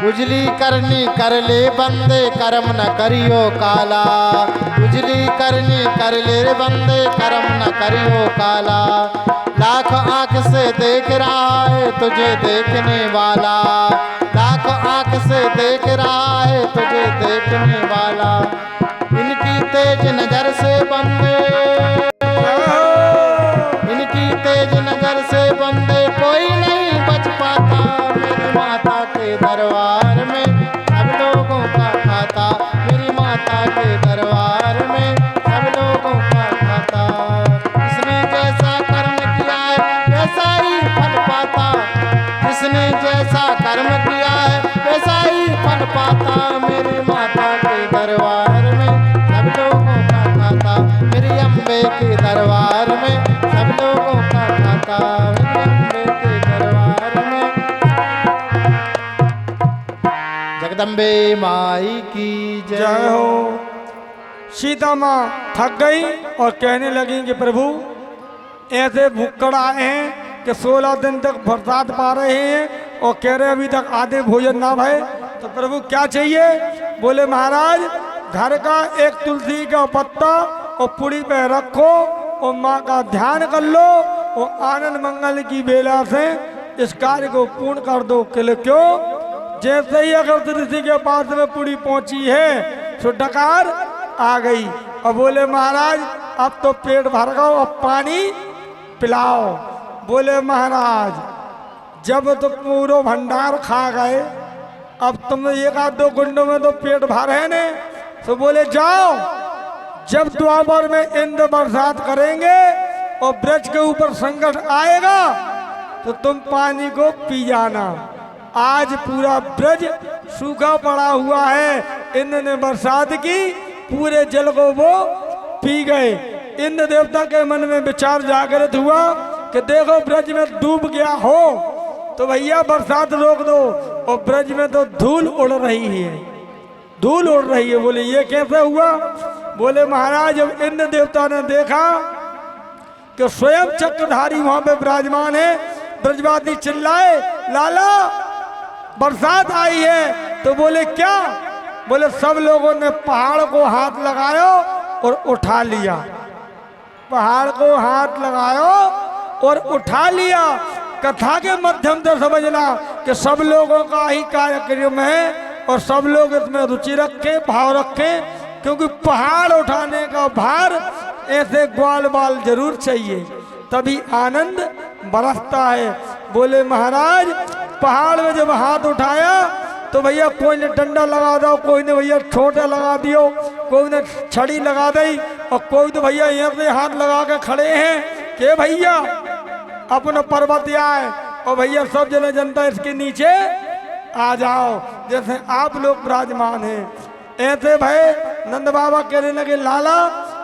उजली करनी कर ले बंदे, कर्म न करियो काला, उजली करनी कर ले रे बंदे, कर्म न करियो काला। लाख आंख से देख रहा है तुझे देखने वाला, लाख आंख से देख रहा है तुझे देखने वाला। इनकी तेज नजर से बंदे, इनकी तेज नजर से बंदे कोई नहीं बच पाता मेरी माता के दरबार में सब लोगों का खाता, मेरी माता के दरबार में सब लोगों का खाता। जिसने जैसा कर्म किया है वैसा ही फल पाता, जिसने जैसा कर्म किया है वैसा ही फल पाता मेरी माता के दरबार में सब लोगों का खाता, मेरी अम्बे के दरबार में सब लोगों का खाता, मेरी अम्बे के दरबार में। जगदम्बे माई की जय हो। सीता माँ थक गई और कहने लगी कि प्रभु ऐसे भूखड़ आए हैं कि 16 दिन तक बरसात पा रहे हैं और कह रहे अभी तक आधे भोजन ना भय, तो प्रभु क्या चाहिए? बोले महाराज घर का एक तुलसी का पत्ता और पुड़ी पे रखो और माँ का ध्यान कर लो और आनंद मंगल की बेला से इस कार्य को पूर्ण कर दो। क्यों? जैसे ही अगर ऋषि के पास में पुड़ी पहुंची है तो डकार आ गई और बोले महाराज अब तो पेट भर गया, अब पानी पिलाओ। बोले महाराज जब तो पूरा भंडार खा गए, अब तुम एक आध दो गुंडों में तो पेट भर है ने, तो बोले जाओ जब द्वापर में इंद्र बरसात करेंगे और ब्रज के ऊपर संकट आएगा तो तुम पानी को पी जाना। आज पूरा ब्रज सूखा पड़ा हुआ है। इंद्र ने बरसात की, पूरे जल को वो पी गए। इंद्र देवता के मन में विचार जागृत हुआ कि देखो ब्रज में डूब गया हो तो भैया बरसात रोक दो, और ब्रज में तो धूल उड़ रही है, धूल उड़ रही है। बोले ये कैसे हुआ? बोले महाराज जब इंद्र देवता ने देखा कि स्वयं चक्रधारी वहां पे विराजमान है, ब्रजवासी चिल्लाए लाला बरसात आई है। तो बोले क्या? बोले सब लोगों ने पहाड़ को हाथ लगायो और उठा लिया, पहाड़ को हाथ लगायो और उठा लिया। कथा के माध्यम से समझना कि सब लोगों का ही कार्यक्रम है और सब लोग इसमें रुचि रखें, भाव रखें, क्योंकि पहाड़ उठाने का भार ऐसे ग्वाल बाल जरूर चाहिए, तभी आनंद बरसता है। बोले महाराज पहाड़ में जब हाथ उठाया तो भैया कोई ने डंडा लगा दो, कोई ने भैया छोटा लगा दियो, कोई ने छड़ी लगा दी, और कोई तो भैया यहाँ से हाथ लगा के खड़े हैं कि भैया अपना पर्वत आए, और भैया सब जने जनता इसके नीचे आ जाओ, जैसे आप लोग विराजमान हैं। ऐसे भाई नंद बाबा कहने लगे लाला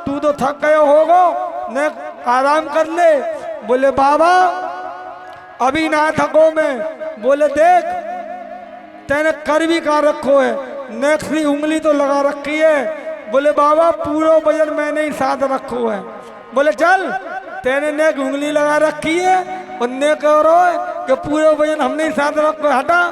तू तो थक गए होगो, न आराम कर ले। बोले बाबा अभी ना थको मैं। बोले देख तेने कर भी कहा रखो है, नेक्सी उंगली तो लगा रखी है। बोले बाबा पूरा वजन मैंने ही साथ रखो है। बोले चल तेने नेक उंगली लगा रखी है और नेक और कि पूरे वजन हमने ही साथ रखो, हटा।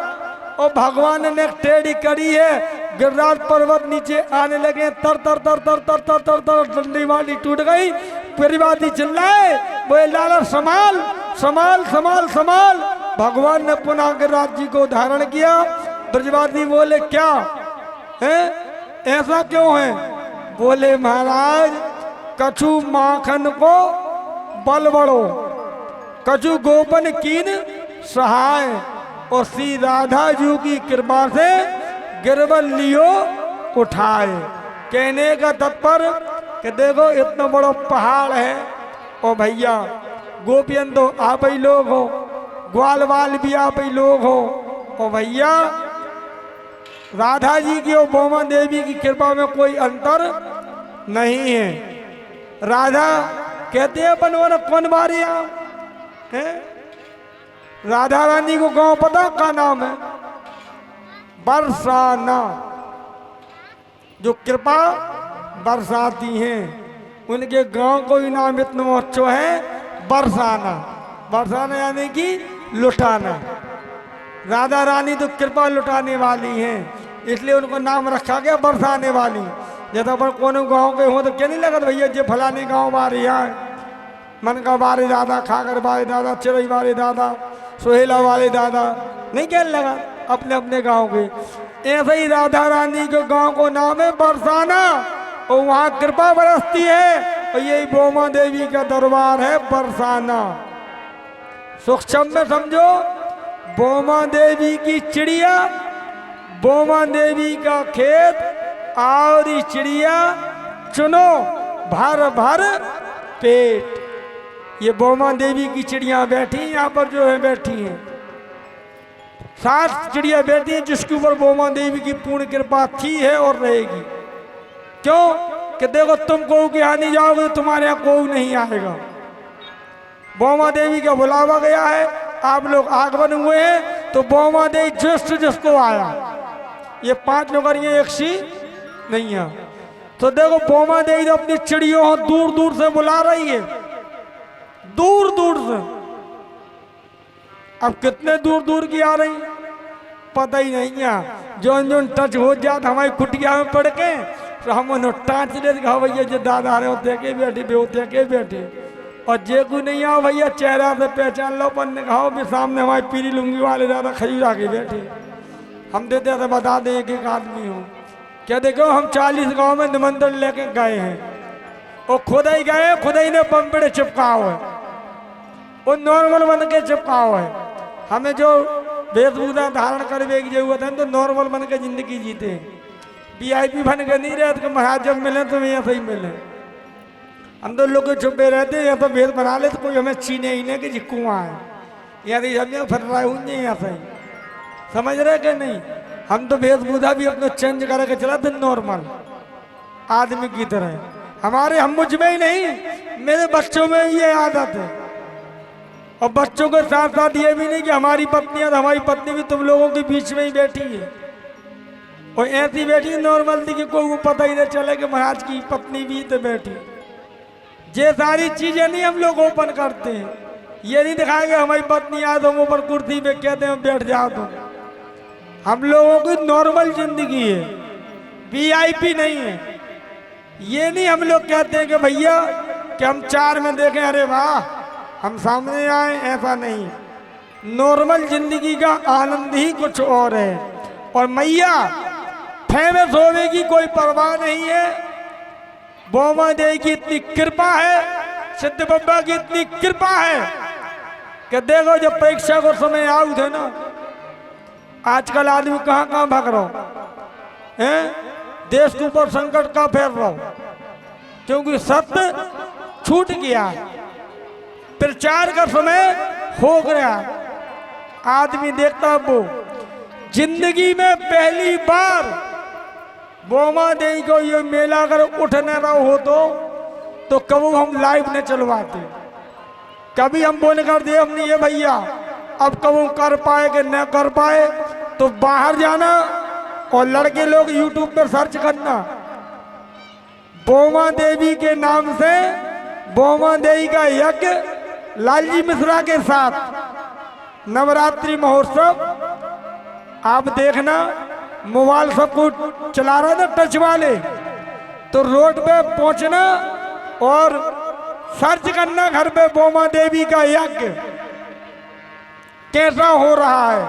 और भगवान ने नेक टेढ़ी करी है, गिरिराज पर्वत नीचे आने लगे, तर तर तर तर तर तर तर तर डंडी वाली टूट गई। परिवादी चिल्लाए बोले लाला संभाल संभाल संभाल संभाल। भगवान ने पुनः गिरिराज जी को धारण किया। ब्रजवासी बोले क्या है, ऐसा क्यों है? बोले महाराज कछु माखन को बल बड़ो, कछु गोपन कीन सहाय, और श्री राधा जी की कृपा से गिरवल लियो उठाए। कहने का तत्पर कि देखो इतना बड़ा पहाड़ है, और भैया गोपियन तो आप ही लोग हो, ग्वाल वाल भी आप ही लोग हो, और भैया राधा जी की और बोमा देवी की कृपा में कोई अंतर नहीं है। राधा कहते हैं बनवाना कौन बारिया है? राधा रानी को गांव पता का नाम है? बरसाना, जो कृपा बरसाती हैं, उनके गांव को ही नाम इतना अच्छा है बरसाना। बरसाना यानी कि लुटाना। राधा रानी तो कृपा लुटाने वाली हैं, इसलिए उनको नाम रखा गया बरसाने वाली। जैसा पर कोनो गांव के हो तो क्या नहीं लगा भैया जे फलाने गांव बारे आए, मन का बारे दादा, खाकर बारे दादा, चिड़ई वाले दादा, सोहेला वाले दादा, नहीं कहने लगा अपने अपने गांव के। ऐसे ही राधा रानी के गांव को नाम है बरसाना, और वहाँ कृपा बरसती है, और यही बोमा देवी का दरबार है बरसाना। सूक्ष्म में समझो, बोमा देवी की चिड़िया, बोमा देवी का खेत, और चिड़िया चुनो भर भर पेट। ये बोमा देवी की चिड़िया बैठी यहाँ पर जो है बैठी हैं, 7 चिड़िया बैठी हैं जिसके ऊपर बोमा देवी की पूर्ण कृपा थी है और रहेगी। क्यों कि देखो तुम कोऊ के यहाँ नहीं जाओगे तो तुम्हारे यहाँ कोऊ नहीं आएगा। बोमा देवी का बुलावा गया है, आप लोग आगमन हुए हैं, तो बोमा देवी जिसको आया, ये 5 नौकरियां एक सी नहीं है। तो देखो बोमा देवी अपनी चिड़ियों दूर दूर से बुला रही है, दूर दूर से। अब कितने दूर दूर की आ रही पता ही नहीं है। जोन जोन टच हो जाता हमारी कुटिया में पड़ के, तो हम उन्होंने टाँच ले दिखा भैया जो दादा रहे होते के बैठे बेहोते के बैठे, और जे को नहीं आओ भैया चेहरा से पहचान लो, पर खाओ भी सामने हमारी पीली लुंगी वाले दादा खजूरा के बैठे। हम देते थे बता दें एक एक आदमी हो क्या। देखो हम 40 गांव में निमंत्रण लेके गए हैं, और खुद ही गए, खुद ही ने पंपड़े चिपकाओ है, वो नॉर्मल बन के चिपकाओ है। हमें जो वेशभूषा धारण करने की जरूरत है तो नॉर्मल बन के जिंदगी जीते, VIP बन के नहीं रहते। महाराज जब मिले तो यहाँ सही मिले, हम तो लोग छुपे रहते हैं, या तो भेद बना ले तो कोई हमें छीने ही नहीं कि कुआं है, यदि समझे फट रहा हूँ यहाँ सही, समझ रहे कि नहीं। हम तो वेशभूषा भी अपने चेंज करके चलाते नॉर्मल आदमी की तरह। हमारे हम मुझ में ही नहीं, मेरे बच्चों में ये आदत है। और बच्चों के साथ साथ ये भी नहीं कि हमारी पत्नी है, हमारी पत्नी भी तुम लोगों के बीच में ही बैठी है और ऐसी बैठी नॉर्मल थी कि कोई को पता ही नहीं चले कि महाराज की पत्नी भी तो बैठी। ये सारी चीजें नहीं हम लोग ओपन करते हैं। ये नहीं दिखाएंगे हमारी पत्नी आए तो हम ऊपर कुर्सी पे कहते हैं बैठ जाओ तुम। हम लोगों की नॉर्मल जिंदगी है, वीआईपी नहीं है। ये नहीं हम लोग कहते हैं कि भैया कि हम 4 में देखें अरे वाह हम सामने आए, ऐसा नहीं। नॉर्मल जिंदगी का आनंद ही कुछ और है। और मैया फेमस होने की कोई परवाह नहीं है। बोमा देवी की इतनी कृपा है, सिद्ध बाबा की इतनी कृपा है कि देखो जब परीक्षा को समय आऊ थे ना, आजकल आदमी कहाँ कहाँ भाग रहा है, देश के ऊपर संकट का फैल रहा हो क्योंकि सत्य छूट गया, प्रचार का समय हो गया। आदमी देखता वो जिंदगी में पहली बार बोमा देवी को ये मेला अगर उठ न रहा हो तो कभी हम लाइव न चलवाते। कभी हम बोले कर दे हमने ये भैया अब कभी कर पाए कि न कर पाए तो बाहर जाना और लड़के लोग यूट्यूब पर सर्च करना बोमा देवी के नाम से, बोमा देवी का यज्ञ लालजी मिश्रा के साथ नवरात्रि महोत्सव। आप देखना मोबाइल सब कुछ चला रहा था टच वाले, तो रोड पे पहुंचना और सर्च करना घर पे बोमा देवी का यज्ञ कैसा हो रहा है।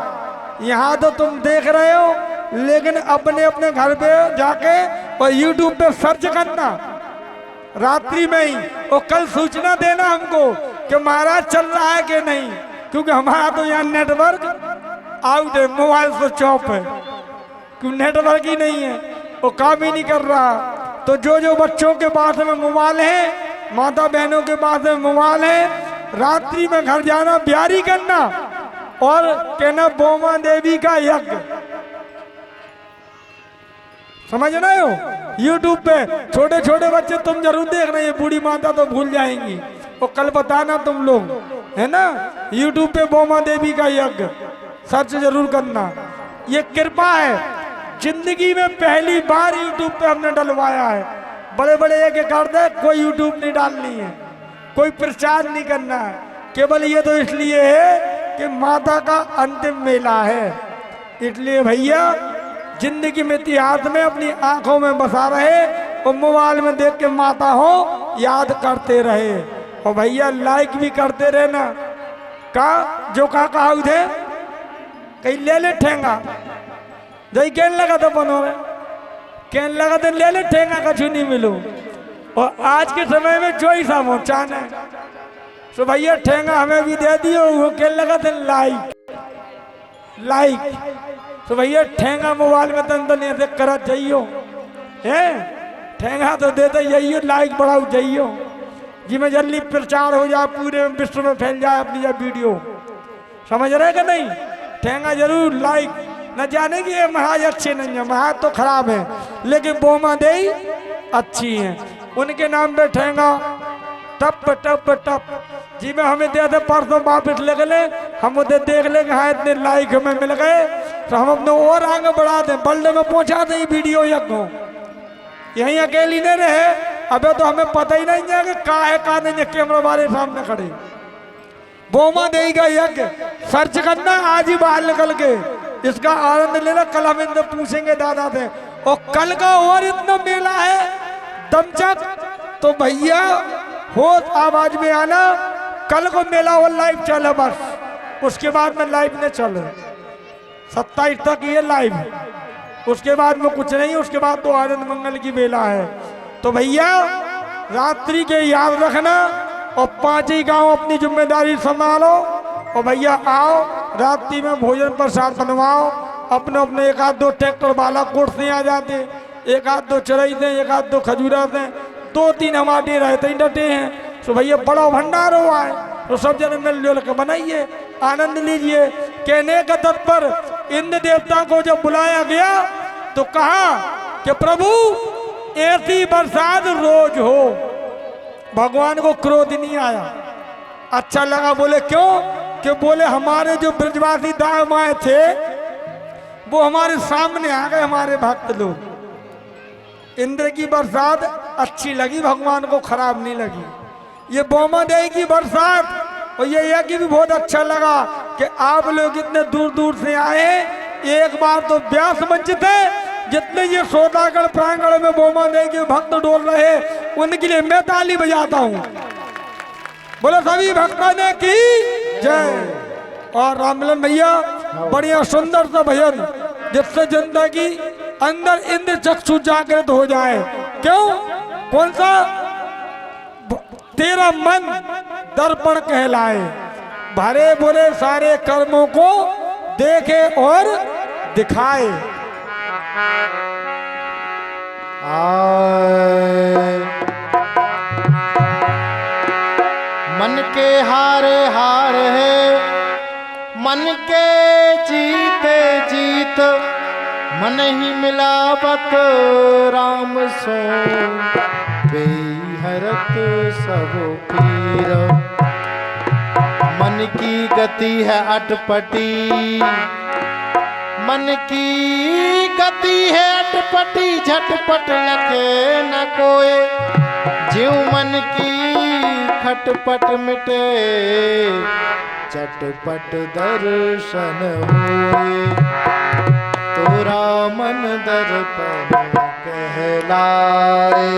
यहाँ तो तुम देख रहे हो, लेकिन अपने अपने घर पे जाके और यूट्यूब पे सर्च करना रात्रि में ही, और कल सूचना देना हमको कि महाराज चल रहा है कि नहीं, क्योंकि हमारा तो यहाँ नेटवर्क आउट है, मोबाइल स्विच ऑफ है, क्योंकि नेटवर्क ही नहीं है, वो काम ही नहीं कर रहा। तो जो बच्चों के पास में मोबाइल है, माता बहनों के पास में मोबाइल है, रात्रि में घर जाना, ब्यारी करना और कहना बोमा देवी का यज्ञ, समझ रहे हो। यूट्यूब पे छोटे छोटे बच्चे तुम जरूर देख रहे हैं, बूढ़ी माता तो भूल जाएंगी, और कल बताना तुम लोग, है ना। यूट्यूब पे बोमा देवी का यज्ञ सर्च जरूर करना। ये कृपा है, जिंदगी में पहली बार यूट्यूब पे हमने डलवाया है। बड़े बड़े एक करते कोई यूट्यूब नहीं डालनी है, कोई प्रचार नहीं करना है, केवल ये तो इसलिए है कि माता का अंतिम मेला है। इसलिए भैया जिंदगी में इतिहास में अपनी आंखों में बसा रहे और मोबाइल में देख के माता हो याद करते रहे। और भैया लाइक भी करते रहे ना, का जो कहा उधे कहीं ले ले ठेंगा जही कहन लगा तो बनो कहन लगा तो ले ले ठेंगा कछु नहीं मिलो। और आज के समय में जो ही सामो चाहना है तो भैया ठेंगा हमें भी दे दियो, वो कहन लगा तो लाइक तो भैया ठेंगा मोबाइल में तन ऐसे कर जाइयो है, ठेंगा तो देते जाइयो, लाइक बढ़ाओ जाइयो, जिसमें जल्दी प्रचार हो जाए, पूरे विश्व में फैल जाए अपनी यह वीडियो, समझ रहे कि नहीं। ठेंगा जरूर लाइक, न जाने कि ये महाराज अच्छे नहीं है, महाराज तो खराब है, लेकिन बोमा देवी अच्छी है, उनके नाम पे ठेंगा टप टप टप जी में हमें दे दे। परसों वापिस ले गए, हम उधर देख ले हाँ इतने लाइक हमें मिल गए तो हम अपने और आगे बढ़ा दें, बल्ले में पहुंचा दें वीडियो यज्ञ। यहीं अकेली नहीं रहे, अबे तो हमें पता ही नहीं है कि का नहीं है, कैमरा वाले सामने खड़े। बोमा देवी का यज्ञ सर्च करना, आज ही बाहर निकल के इसका आनंद लेना। कल हम इनसे पूछेंगे दादा से, और कल का और इतना मेला है दमचक, तो भैया होश आवाज में आना। कल को मेला और लाइव चले, बस उसके बाद में लाइव नहीं चले, 27 तक ये लाइव, उसके बाद में कुछ नहीं, उसके बाद तो आनंद मंगल की मेला है। तो भैया रात्रि के याद रखना और 5 ही गांव अपनी जिम्मेदारी संभालो। और भैया आओ रात्रि में भोजन प्रसाद बनवाओ, अपने अपने एक आध दो ट्रैक्टर वाला कुर्सी आ जाते, एक आध दो चरई दें, एक आध दो खजूरा दें, 2-3 हमारे रहते ही डटे हैं। तो भैया बड़ा भंडार हुआ है, तो सब जन मिलजुल के बनाइए, आनंद लीजिए। कहने का तत्पर इंद्र देवता को जब बुलाया गया तो कहा कि प्रभु ऐसी बरसात रोज हो। भगवान को क्रोध नहीं आया, अच्छा लगा। बोले क्यों? कि बोले हमारे जो ब्रजवासी दाई माए थे वो हमारे सामने आ गए, हमारे भक्त लोग। इंद्र की बरसात अच्छी लगी, भगवान को खराब नहीं लगी। ये बोमादेवी की बरसात और ये यज्ञ भी बहुत अच्छा लगा कि आप लोग इतने दूर दूर से आए। एक बार तो व्यास मंच थे, जितने ये सोदागढ़ प्रांगण में बोमादेवी के भक्त डोल रहे उनके लिए मैं ताली बजाता हूँ। बोलो सभी भक्तों ने की जय। और रामललन भैया बढ़िया सुंदर सा भजन जिससे जनता की अंदर इंद्र चक्षु जागृत हो जाए। क्यों? कौन सा? तेरा मन दर्पण कहलाए, भरे बुरे सारे कर्मों को देखे और दिखाए। मन के हारे हार है, मन के जीते जीत, मन ही मिलावत राम सो बेहरत सब पीर। मन की गति है अटपटी, मन की गति है अटपटी, झटपट लखे न कोय, ज्यों मन की खटपट मिटे, चटपट दर्शन हुए। तोरा मन दर्पण कहलाए,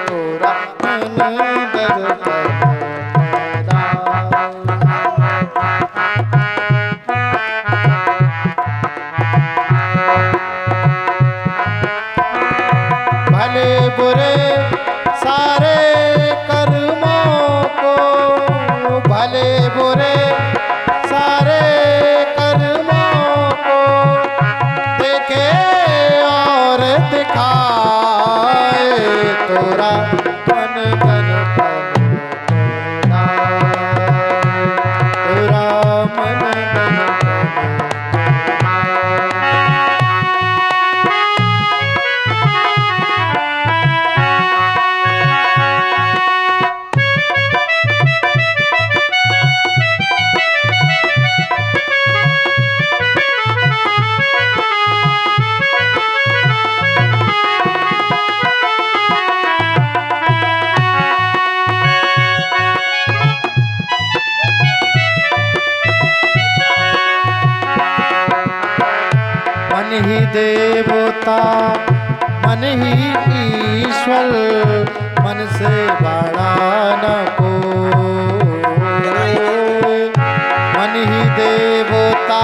तोरा मन दर्पण भले बुरे सारे कर्मों को, भले बुरे सारे कर्मों को देखे और दिखाए। तोरा मन दर्पण कहलाए, तोरा मन दर्पण। मन ही देवता मन ही ईश्वर, मन से बड़ा न कोई। मन ही देवता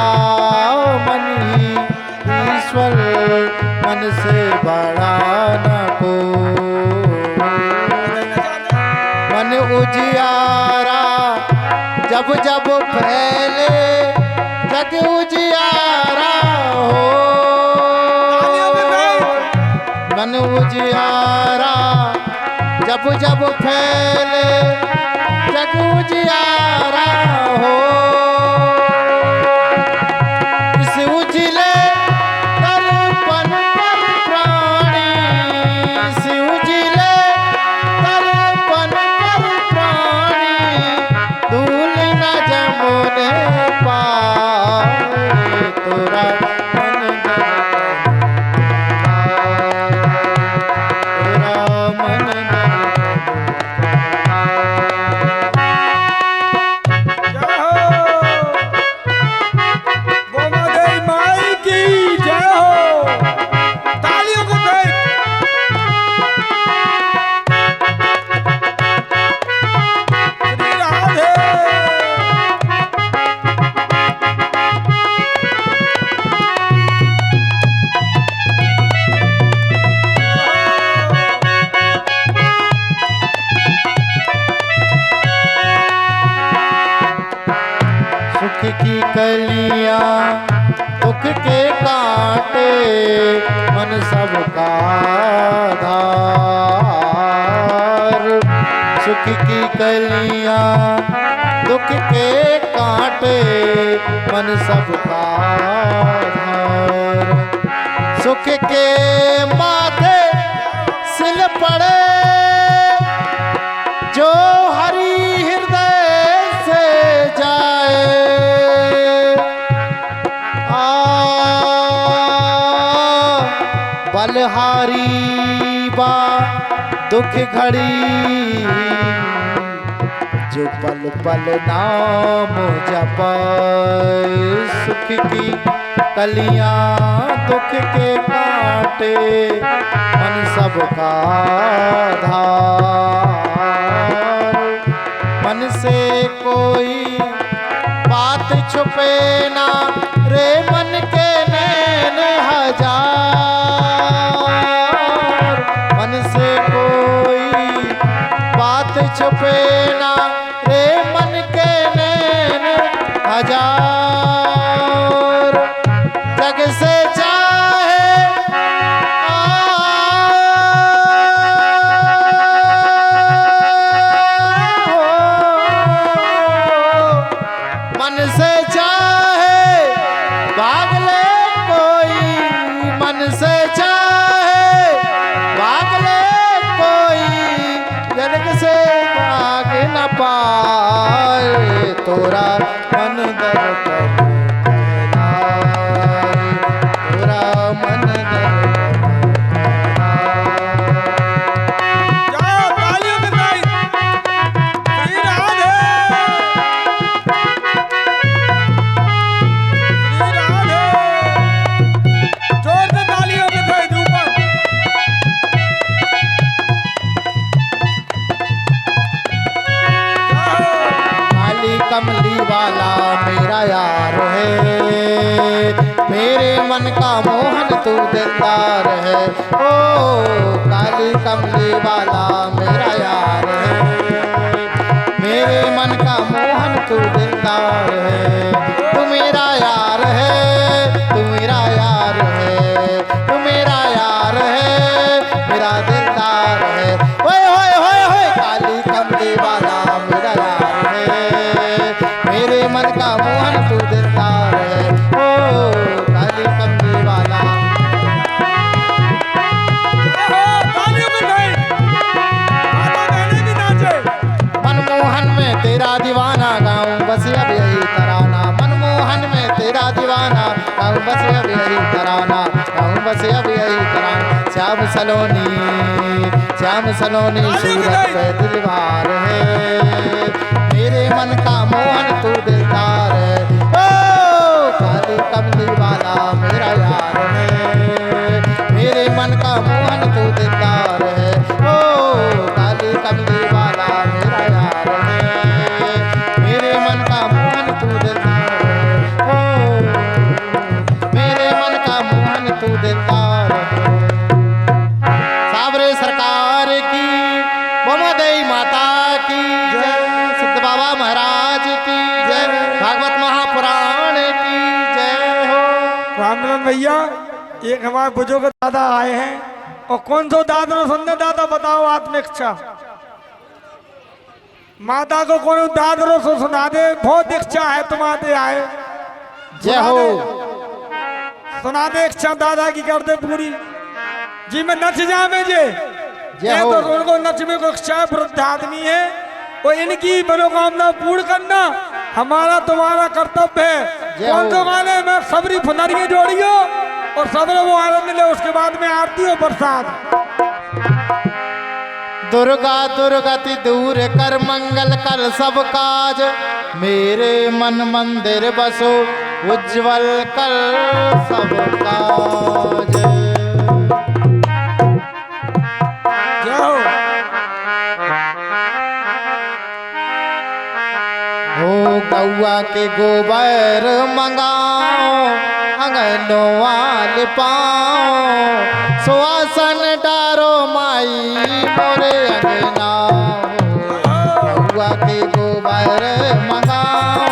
मन ही ईश्वर, मन से बड़ा न कोई। मन उजियारा जब जब फैले, जग उजियारा हो। मन उजियारा जब जब फैले, जग उजियारा हो। इस उजले दर्पण पर प्राणी, इस उजले दर्पण पर प्राणी, धूल न जमने पाए। तोरा मन दर्पण, तोरा मन दर्पण। जय हो बोमादेवी माई की जय हो। तालियों को देख। श्री राधे। सुख की कलियां दुख के कांटे, मन सबका आधार। सुख की कलियां दुख के कांटे, काटे मन सबका धार। सुख के माथे सिल पड़े जो हरि हृदय से जाए। बलहारी बा दुख घड़ी जो पल पल नाम जपाए। सुख की कलियां दुख के काटे मन सबका धार। मन से कोई बात छुपे ना रे मन के नैन हजार। मन से कोई बात छुपे ना रे मन के नैन हजार। जग से चाहे मन से चाहे भाग ले कोई। मन से चाहे भाग ले कोई जग से भाग न पाए। तोरा मन दर्द तोरा मन कमली वाला मेरा यार है। मेरे मन का मोहन तू दिलदार है। ओ काली कमली वाला मेरा यार है। मेरे मन का मोहन तू दिलदार है। तू मेरा यार है, तू मेरा यार है, तू मेरा यार है, मेरा दिलदार है। ओए होए होए होए काली कमली वाला मेरा यार है। मेरे मन का मोहन तू दिलदार है। ओ काली कमली वाला मनमोहन में तेरा दीवाना गाऊं बस अब यही तराना। मनमोहन में तेरा दीवाना गाऊं बस अब यही तराना। गाऊं बस अब यही तराना। श्याम सलोनी सूरत पे दिलवार है। मेरे मन का मोहन तू दिलदार है। ओ काली कमली वाला मेरा यार है। मेरे मन का मोहन तू दिलदार है। ओ काली कमली वाला मेरा यार है। मेरे मन का मोहन तू दिलदार है। ओ मेरे मन का मोहन तू दिलदार है। सावरे सरकार की बमदई माता की जय। सिद्ध बाबा महाराज की जय। भागवत महापुराण की जय हो। रामचंद्र भैया एक हमारे बुजुर्ग दादा आए हैं और कौन सो दादा सुनने दादा बताओ आत्मिक इच्छा। माता को कौन दादरो से सुना दे बहुत इच्छा है तुम्हारे आए। जय हो। सुना दे इच्छा दादा की कर दे पूरी जी। मैं नच जावे जे जय हो। तो उनको नच में को इच्छा वृद्ध आदमी है और इनकी मनोकामना पूर्ण करना हमारा तुम्हारा कर्तव्य है। कौन तो गाने में सबरी फुनरिये जोड़ियो और सबरे वो आनंद ले। उसके बाद में आरती और प्रसाद। दुर्गा दुर्गति दूर कर मंगल कर सब काज। मेरे मन मंदिर बसो उज्जवल कर सब काज। जाओ हो गौआ के गोबर मंगाओ अंगनवा लिपाओ। सुहासन डारो माई मोरे अंगना। गौआ के गोबर मंगाओ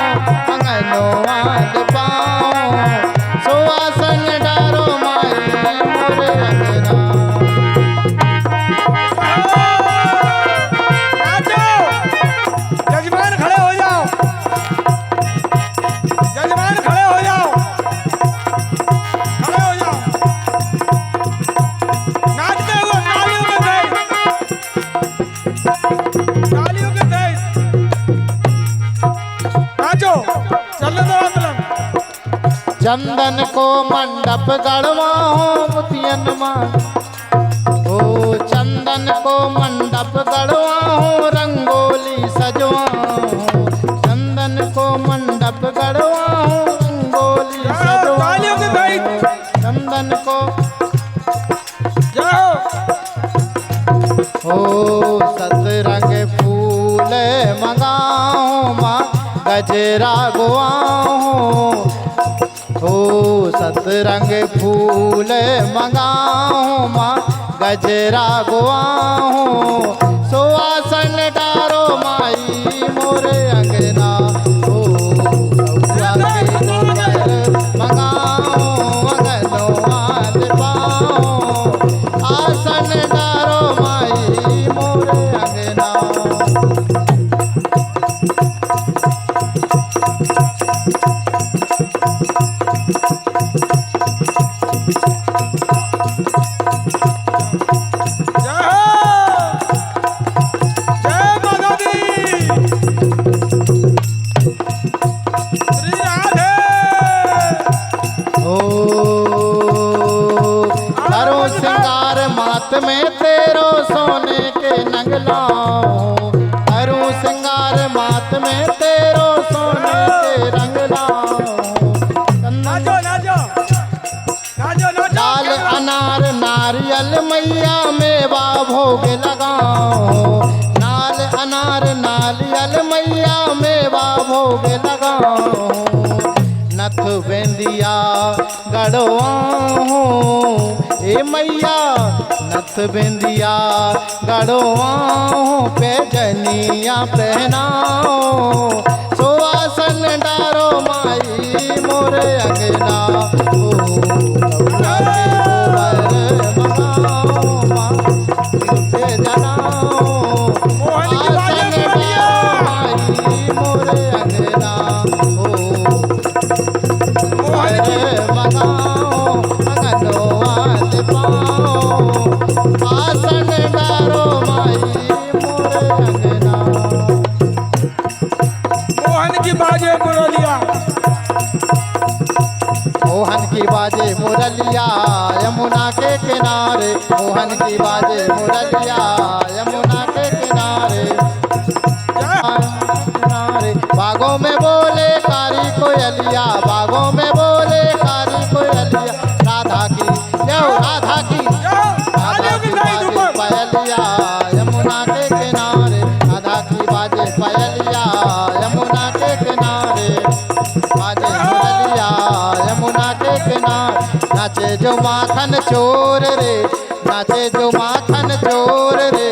अंगनवा लिपाओ। सुहासन डारो माई मोरे अंगना। जजमान खड़े हो जाओ। चंदन को मंडप गढ़वाओ मोतियन मान। ओ चंदन को मंडप गढ़वाओ रंगोली सजवाओ। चंदन को मंडप गढ़वाओ रंगोली तालियों के भाई। सजवाओ। चंदन को जाओ। ओ सतरंग फूल मंगाओ माँ गजरा गुआओ। ओ सतरंग फूल मंगाओ माँ गजरा गुआओ। सुवासन डारो माई मोरे अंगना। ओ गौरा के गोबर मंगाओ अंगनवा लिपाओ। आसन डारो माई मोरे अंगना। में तेरो सोने के नंगलाओ। अरु सिंगार मात में तेरो सोने के रंग लाओ। नाचो नाचो नाचो नाचो। लाल अनार नारियल मैया मेवा भोग लगाओ। लाल अनार नारियल मैया मेवा भोग लगाओ। नथ बेंदिया गढ़वाओ ए मैया। नथ बेंदिया गढ़वाओ पैजनिया पहनाओ। सुवासन डारो माई मोरे अंगना। ओ गौरा के गोबर मंगाओ माँ उठे जलाओ। आसन डारो माई मोरे अंगना। ओ गोबर मंगाओ अंगनवा लिपाओ। आसन डारो माई मोरे अंगना। मोहन की बाजे मुरलिया। मोहन की बाजे मुरलिया यमुना के किनारे। मोहन की बाजे मुरलिया यमुना के किनारे। किनारे बागों में बोले कारी कोयलिया। बागों में बोले कारी कोयलिया। राधा की जय हो राधा की। राधा की बाजे पयलिया यमुना के किनारे। राधा की बाजे पयलिया यमुना के किनारे। बाजे मुरलिया यमुना के किनारे। नाचे जो माखन चोर रे। नाचे जो माखन चोर रे।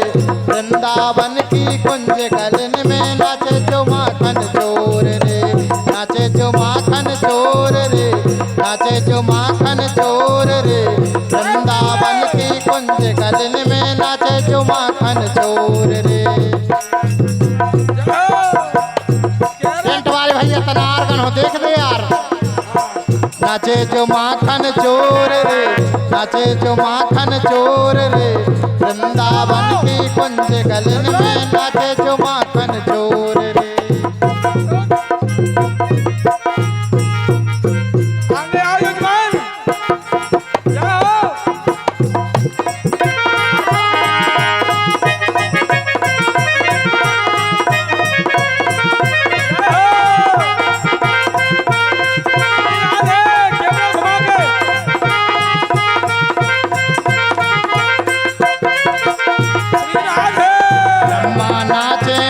वृंदावन की कुंज गलन में नाचे जो माखन चोर रे। नाचे जो माखन चोर रे। नाचे जो माखन चोर रे। वृंदावन की कुंज गलन में नाचे जो माखन चोर रे। टेंट वाले भैया तनारगन हो देख दे यार। नाचे जो माखन चोर रे। नाचे जो माखन चोर रे। वृंदावन की कुंज गलन में नाचे जो माखन चोर रे। आगे आओ यजमान। जाओ।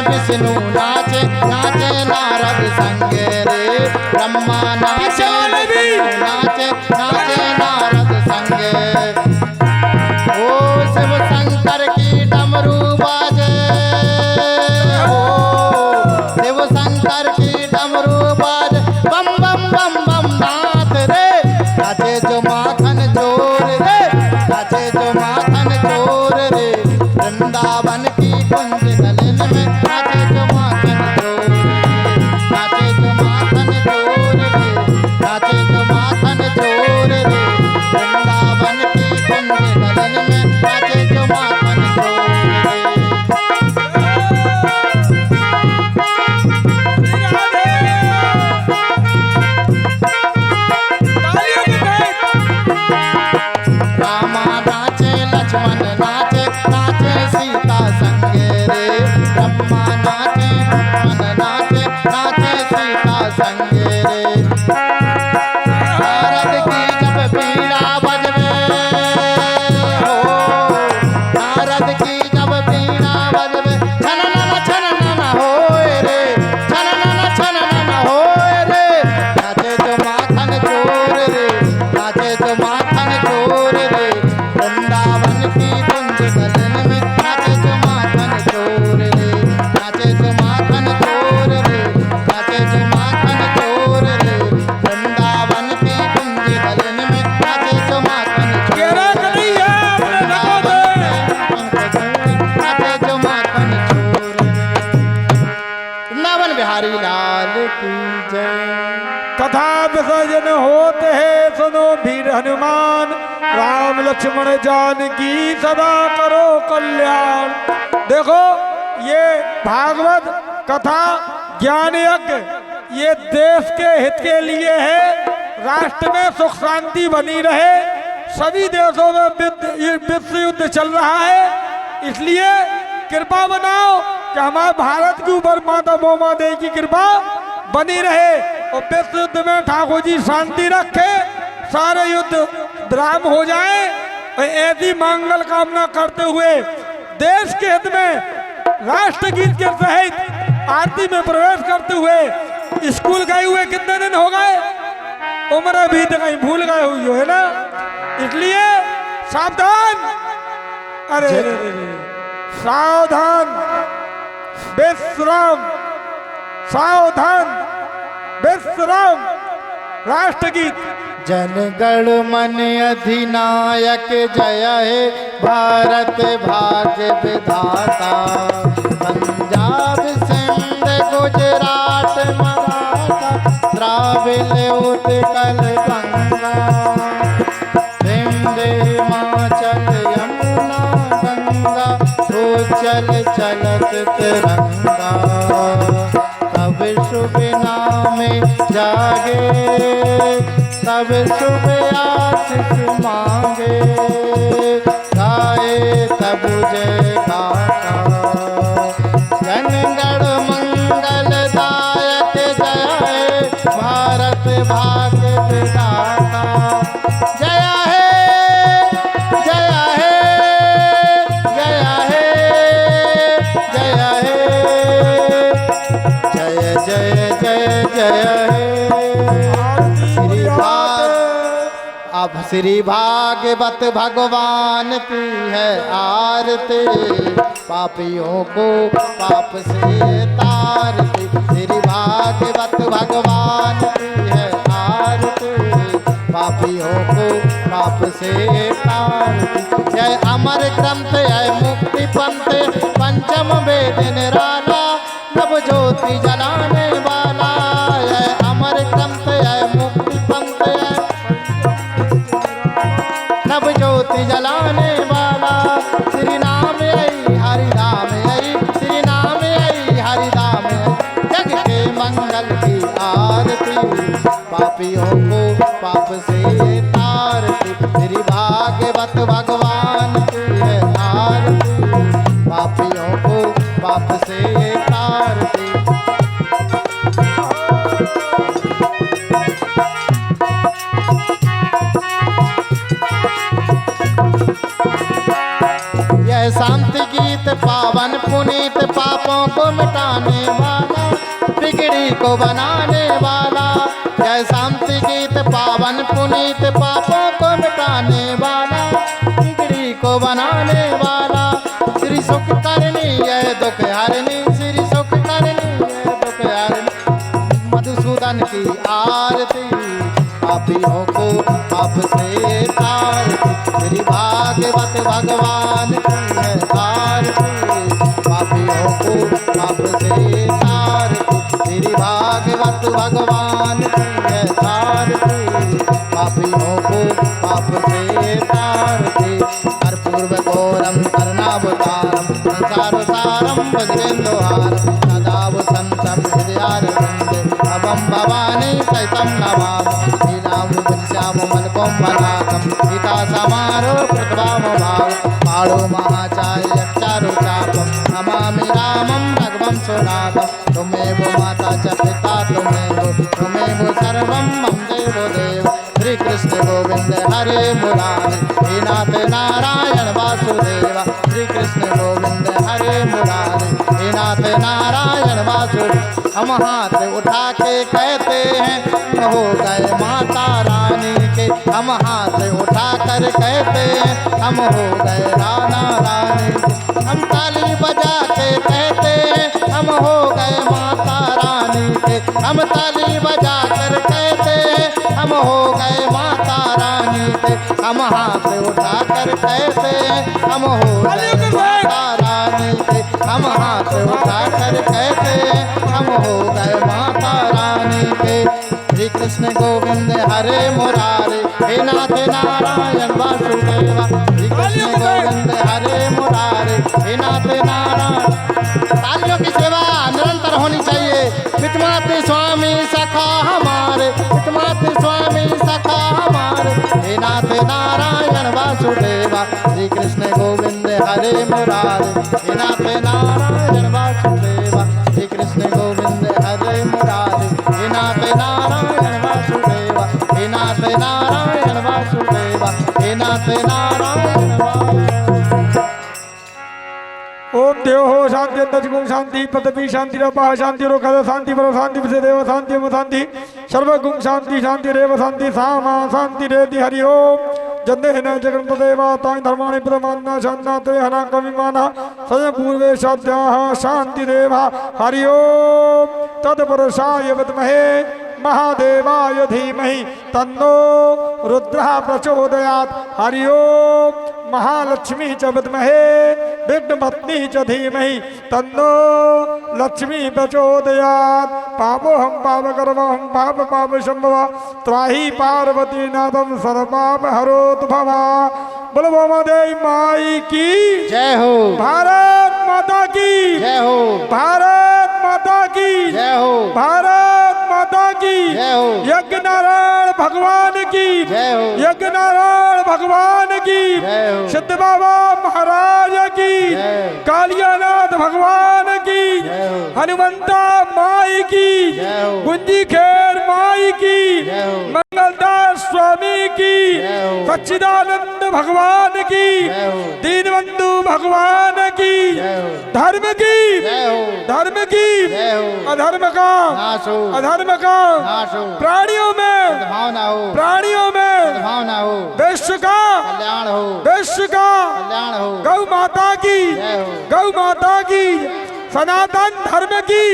विष्णु नाचे नाचे नारद संगे रे। ब्रह्मा नाचे नाचे नाचे नारद संगे। ओ शिव शंकर की डमरू बाजे। ओ शिव शंकर की डमरू बाजे। बम बम बम बम नाथ रे। नाचे जो माखन चोर रे। नाचे जो माखन चोर रे। वृंदावन की कुंज गलन में नाचे जो माखन चोर रे। नाचे जो माखन चोर रे। नाचे जो माखन चोर रे। वृंदावन की कुंज गलन में नाचे जो माखन चोर रे। बिहारी लाल की जय। कथा विसर्जन होते हैं सुनो वीर हनुमान, राम लक्ष्मण जानकी सदा करो कल्याण। देखो ये भागवत कथा ज्ञान यज्ञ ये देश के हित के लिए है, राष्ट्र में सुख शांति बनी रहे। सभी देशों में विश्व युद्ध चल रहा है, इसलिए कृपा बनाओ कि हमारे भारत के ऊपर माता बोमा देवी की कृपा बनी रहे और विश्व युद्ध में ठाकुर जी शांति रखे, सारे युद्ध विराम हो जाए। और ऐसी मंगल कामना करते हुए देश के हित में राष्ट्रगीत के सहित आरती में प्रवेश करते हुए स्कूल गए हुए कितने दिन हो गए, उम्र भी तो कहीं भूल गए हुई हो, है ना? इसलिए सावधान, अरे सावधान, विश्राम, सावधान विश्राम। राष्ट्रगीत। जनगण मन अधिनायक जय हे भारत भाग्य विधाता, पंजाब सिंध गुजरात मराठा द्राविड़ उत्कल गंगा, विंध्य हिमाचल यमुना गंगा उज्जल चलत तिरंगा। तब शुभ नाम जागे तब शुभ आशीष मांगे, गाए तब जय गाता। जनगण मंगल दायक जय भारत भाग्य विधाता, जय हे जय हे जय हे जय हे जय जय जय जय हे। अब श्री भागवत भगवान की है आरती, पापियों को पाप से तारती। श्री भागवत भगवान की है आरती, पापियों को पाप से तारती। जय अमर ग्रंथ जय मुक्ति पंथ, पंचम वेद निराला, नव ज्योति जलाने वाला। जय अमर ग्रंथ जय मुक्ति पंथ, नव ज्योति जलाने वाला। श्री नाम आई हरि नाम आई, श्री नाम आई हरि नाम आई, जग के मंगल की आरती, पापियों को पाप से तारती। श्री भागवत भगवान की है आरती, पापियों को पाप से तारती। शांति गीत पावन पुनीत, पापों को मिटाने वाला, बिगड़ी को बनाने वाला। जय शांति गीत पावन पुनीत, पापों को मिटाने वाला, बिगड़ी को बनाने वाला। श्री सुख करनी है दुख हरनी, श्री सुख करनी है दुख हरनी। मधुसूदन की आरती, पापियों को पाप से तारती। श्री भागवत भगवान की है आरती, पापियों को पाप से तारती। श्री भागवत भगवान की है आरती, पापियों को पाप से तारती। कर्पूर घोरम करुणावतारम, संसार सारम भजनेन्दुहारम, सदा वसन्तं हृदयारविन्दे, भवं भवानी सहितं नमामि। मनाकम सीता समारो कृतवाम भाव, पाड़ो महाचार्य चारु चापम, नमामि रामं भगवं सुनाथम। तुमेव माता च पिता तुमेव सर्वं मम देवो देव। श्री कृष्ण गोविंद हरे मुरारे, हे नाथ नारायण वासुदेव। श्री कृष्ण गोविंद हरे मुरारे, हे नाथ नारायण वासुदेव। हम हाथ उठा के कहते हैं हो गए माता रानी के, हम हाथ उठा कर कहते हैं हम हो गए राना रानी के। हम ताली बजा के कहते हैं हम हो गए माता रानी के, हम ताली बजा कर कहते हैं हम हो गए माता रानी के। हम हाथ उठा कर कहते हैं हम हो गए माता रानी के। हम हाथ उठा कर कहते हैं हम हो गए माता रानी के। श्री कृष्ण गोविंद हरे मुरारे, हे नाथ नारायण वासुदेवा। श्री कृष्ण गोविंद हरे मुरारे, हे नाथ नारायण। तालियों की सेवा निरंतर होनी चाहिए। पितमाते स्वामी सखा हमारे, पितमाते स्वामी सखा हमारे, हे नाथ नारायण वासुदेवा। श्री कृष्ण गोविंद हरे मुरारे, हे नाथ नारायण वासुदेवा। श्री कृष्ण गोविंद हरे मुरारे, हे नाथ नारायण वासुदेवा, हे नाथ नारायण वासुदेवा, हे नाथ नारायण वासुदेवा। ओम देव हो शांति अंतरिक्षं शांति पृथ्वी शांति रपः शांति रोखद शांति पर शांति विषदेव शांति म शांति सर्वगुण शांति शांति रेव शांति सामा शांति रेति हरि ओम जन्देन जगन्त देवा तानि धर्माणि प्रमान्ना शान्नाते हना कविमाना सय पूर्वे सद्याः शांति देवा हरि ओम तत्पुरुषाय विद्महे महादेवाय धीमहि तन्नो रुद्रः प्रचोदयात् हरि ओम महालक्ष्मी च विद्महे विघ्नपत्नी च धीमहि तन्नो लक्ष्मी प्रचोदयात्। पापोऽहं पापकर्महं पाप शम्भव त्राहि पार्वती नाथं सर्वपाप हरोतु भवा। बोलो गोमादेवी माई की जय हो, भारत माता की जय हो, भारत माता की जय हो, भारत माता की जय हो, यज्ञ नारायण भगवान की जय हो, यज्ञ नारायण भगवान की जय हो, सिद्ध बाबा महाराज की जय हो, कालियानाथ भगवान की जय हो, हनुमंता माई की जय हो, गुंजी खेर माई की जय हो, मंगलदास स्वामी की जय हो, सच्चिदानंद भगवान की जय हो, दीनबंधु भगवान की जय हो, धर्म की जय हो, धर्म की जय हो, अधर्म का नाश हो, अधर्म का नाश हो, प्राणियों में सद्भावना हो, प्राणियों में सद्भावना हो, विश्व का कल्याण हो, विश्व का कल्याण हो, गौ माता की जय हो, गौ माता की सनातन धर्म की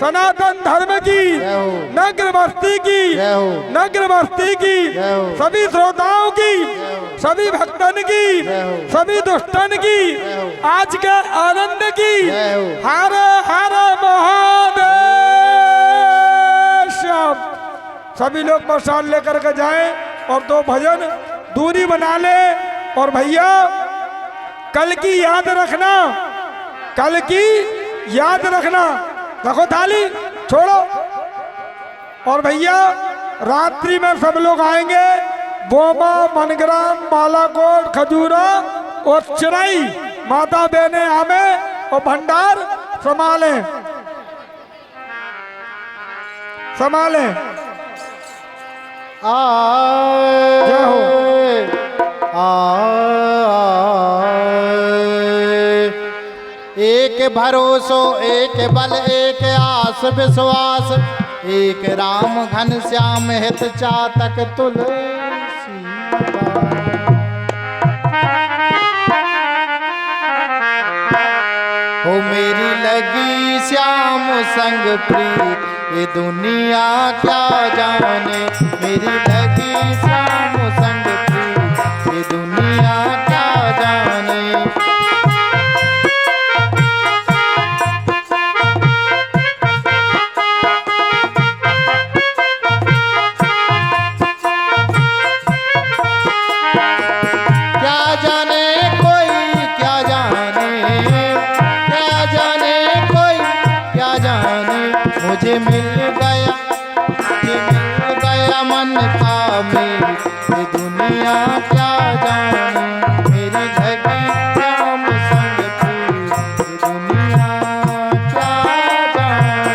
सनातन धर्म की जय हो, नगर बस्ती की जय हो, नगर बस्ती की जय हो, सभी श्रोताओं की सभी भक्तन की जय हो, सभी दुष्टन की हो, आज के आनंद की जय हो, हर हर महादेव। सभी लोग प्रसाद लेकर के जाएं और दो भजन दूरी बना ले। और भैया कल की याद रखना, कल की याद रखना। रखो थाली छोड़ो। और भैया रात्रि में सब लोग आएंगे बोमा मनग्राम बालाकोट खजूरा और चिराई माता बहने आमे और भंडार संभाले संभाले। जय हो। एक भरोसो एक बल एक आस विश्वास, एक राम घन श्याम हित चातक तुलसी। हो मेरी लगी श्याम संग प्रीत, ये दुनिया क्या जाने। मेरी लगी श्याम संग प्रीत, ये दुनिया क्या जाने। मुझे मिल गया मन का मेरी, ये दुनिया क्या जाने। मेरी लगी श्याम संग प्रीत, ये दुनिया क्या जाने।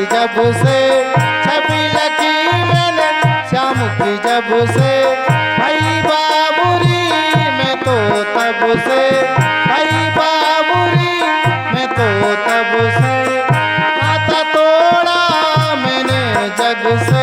जब से छवि लगी मैंने श्याम की जब से, भाई बाबूरी में तो तब से, भाई बाबूरी में तो तब से। नाता तोड़ जग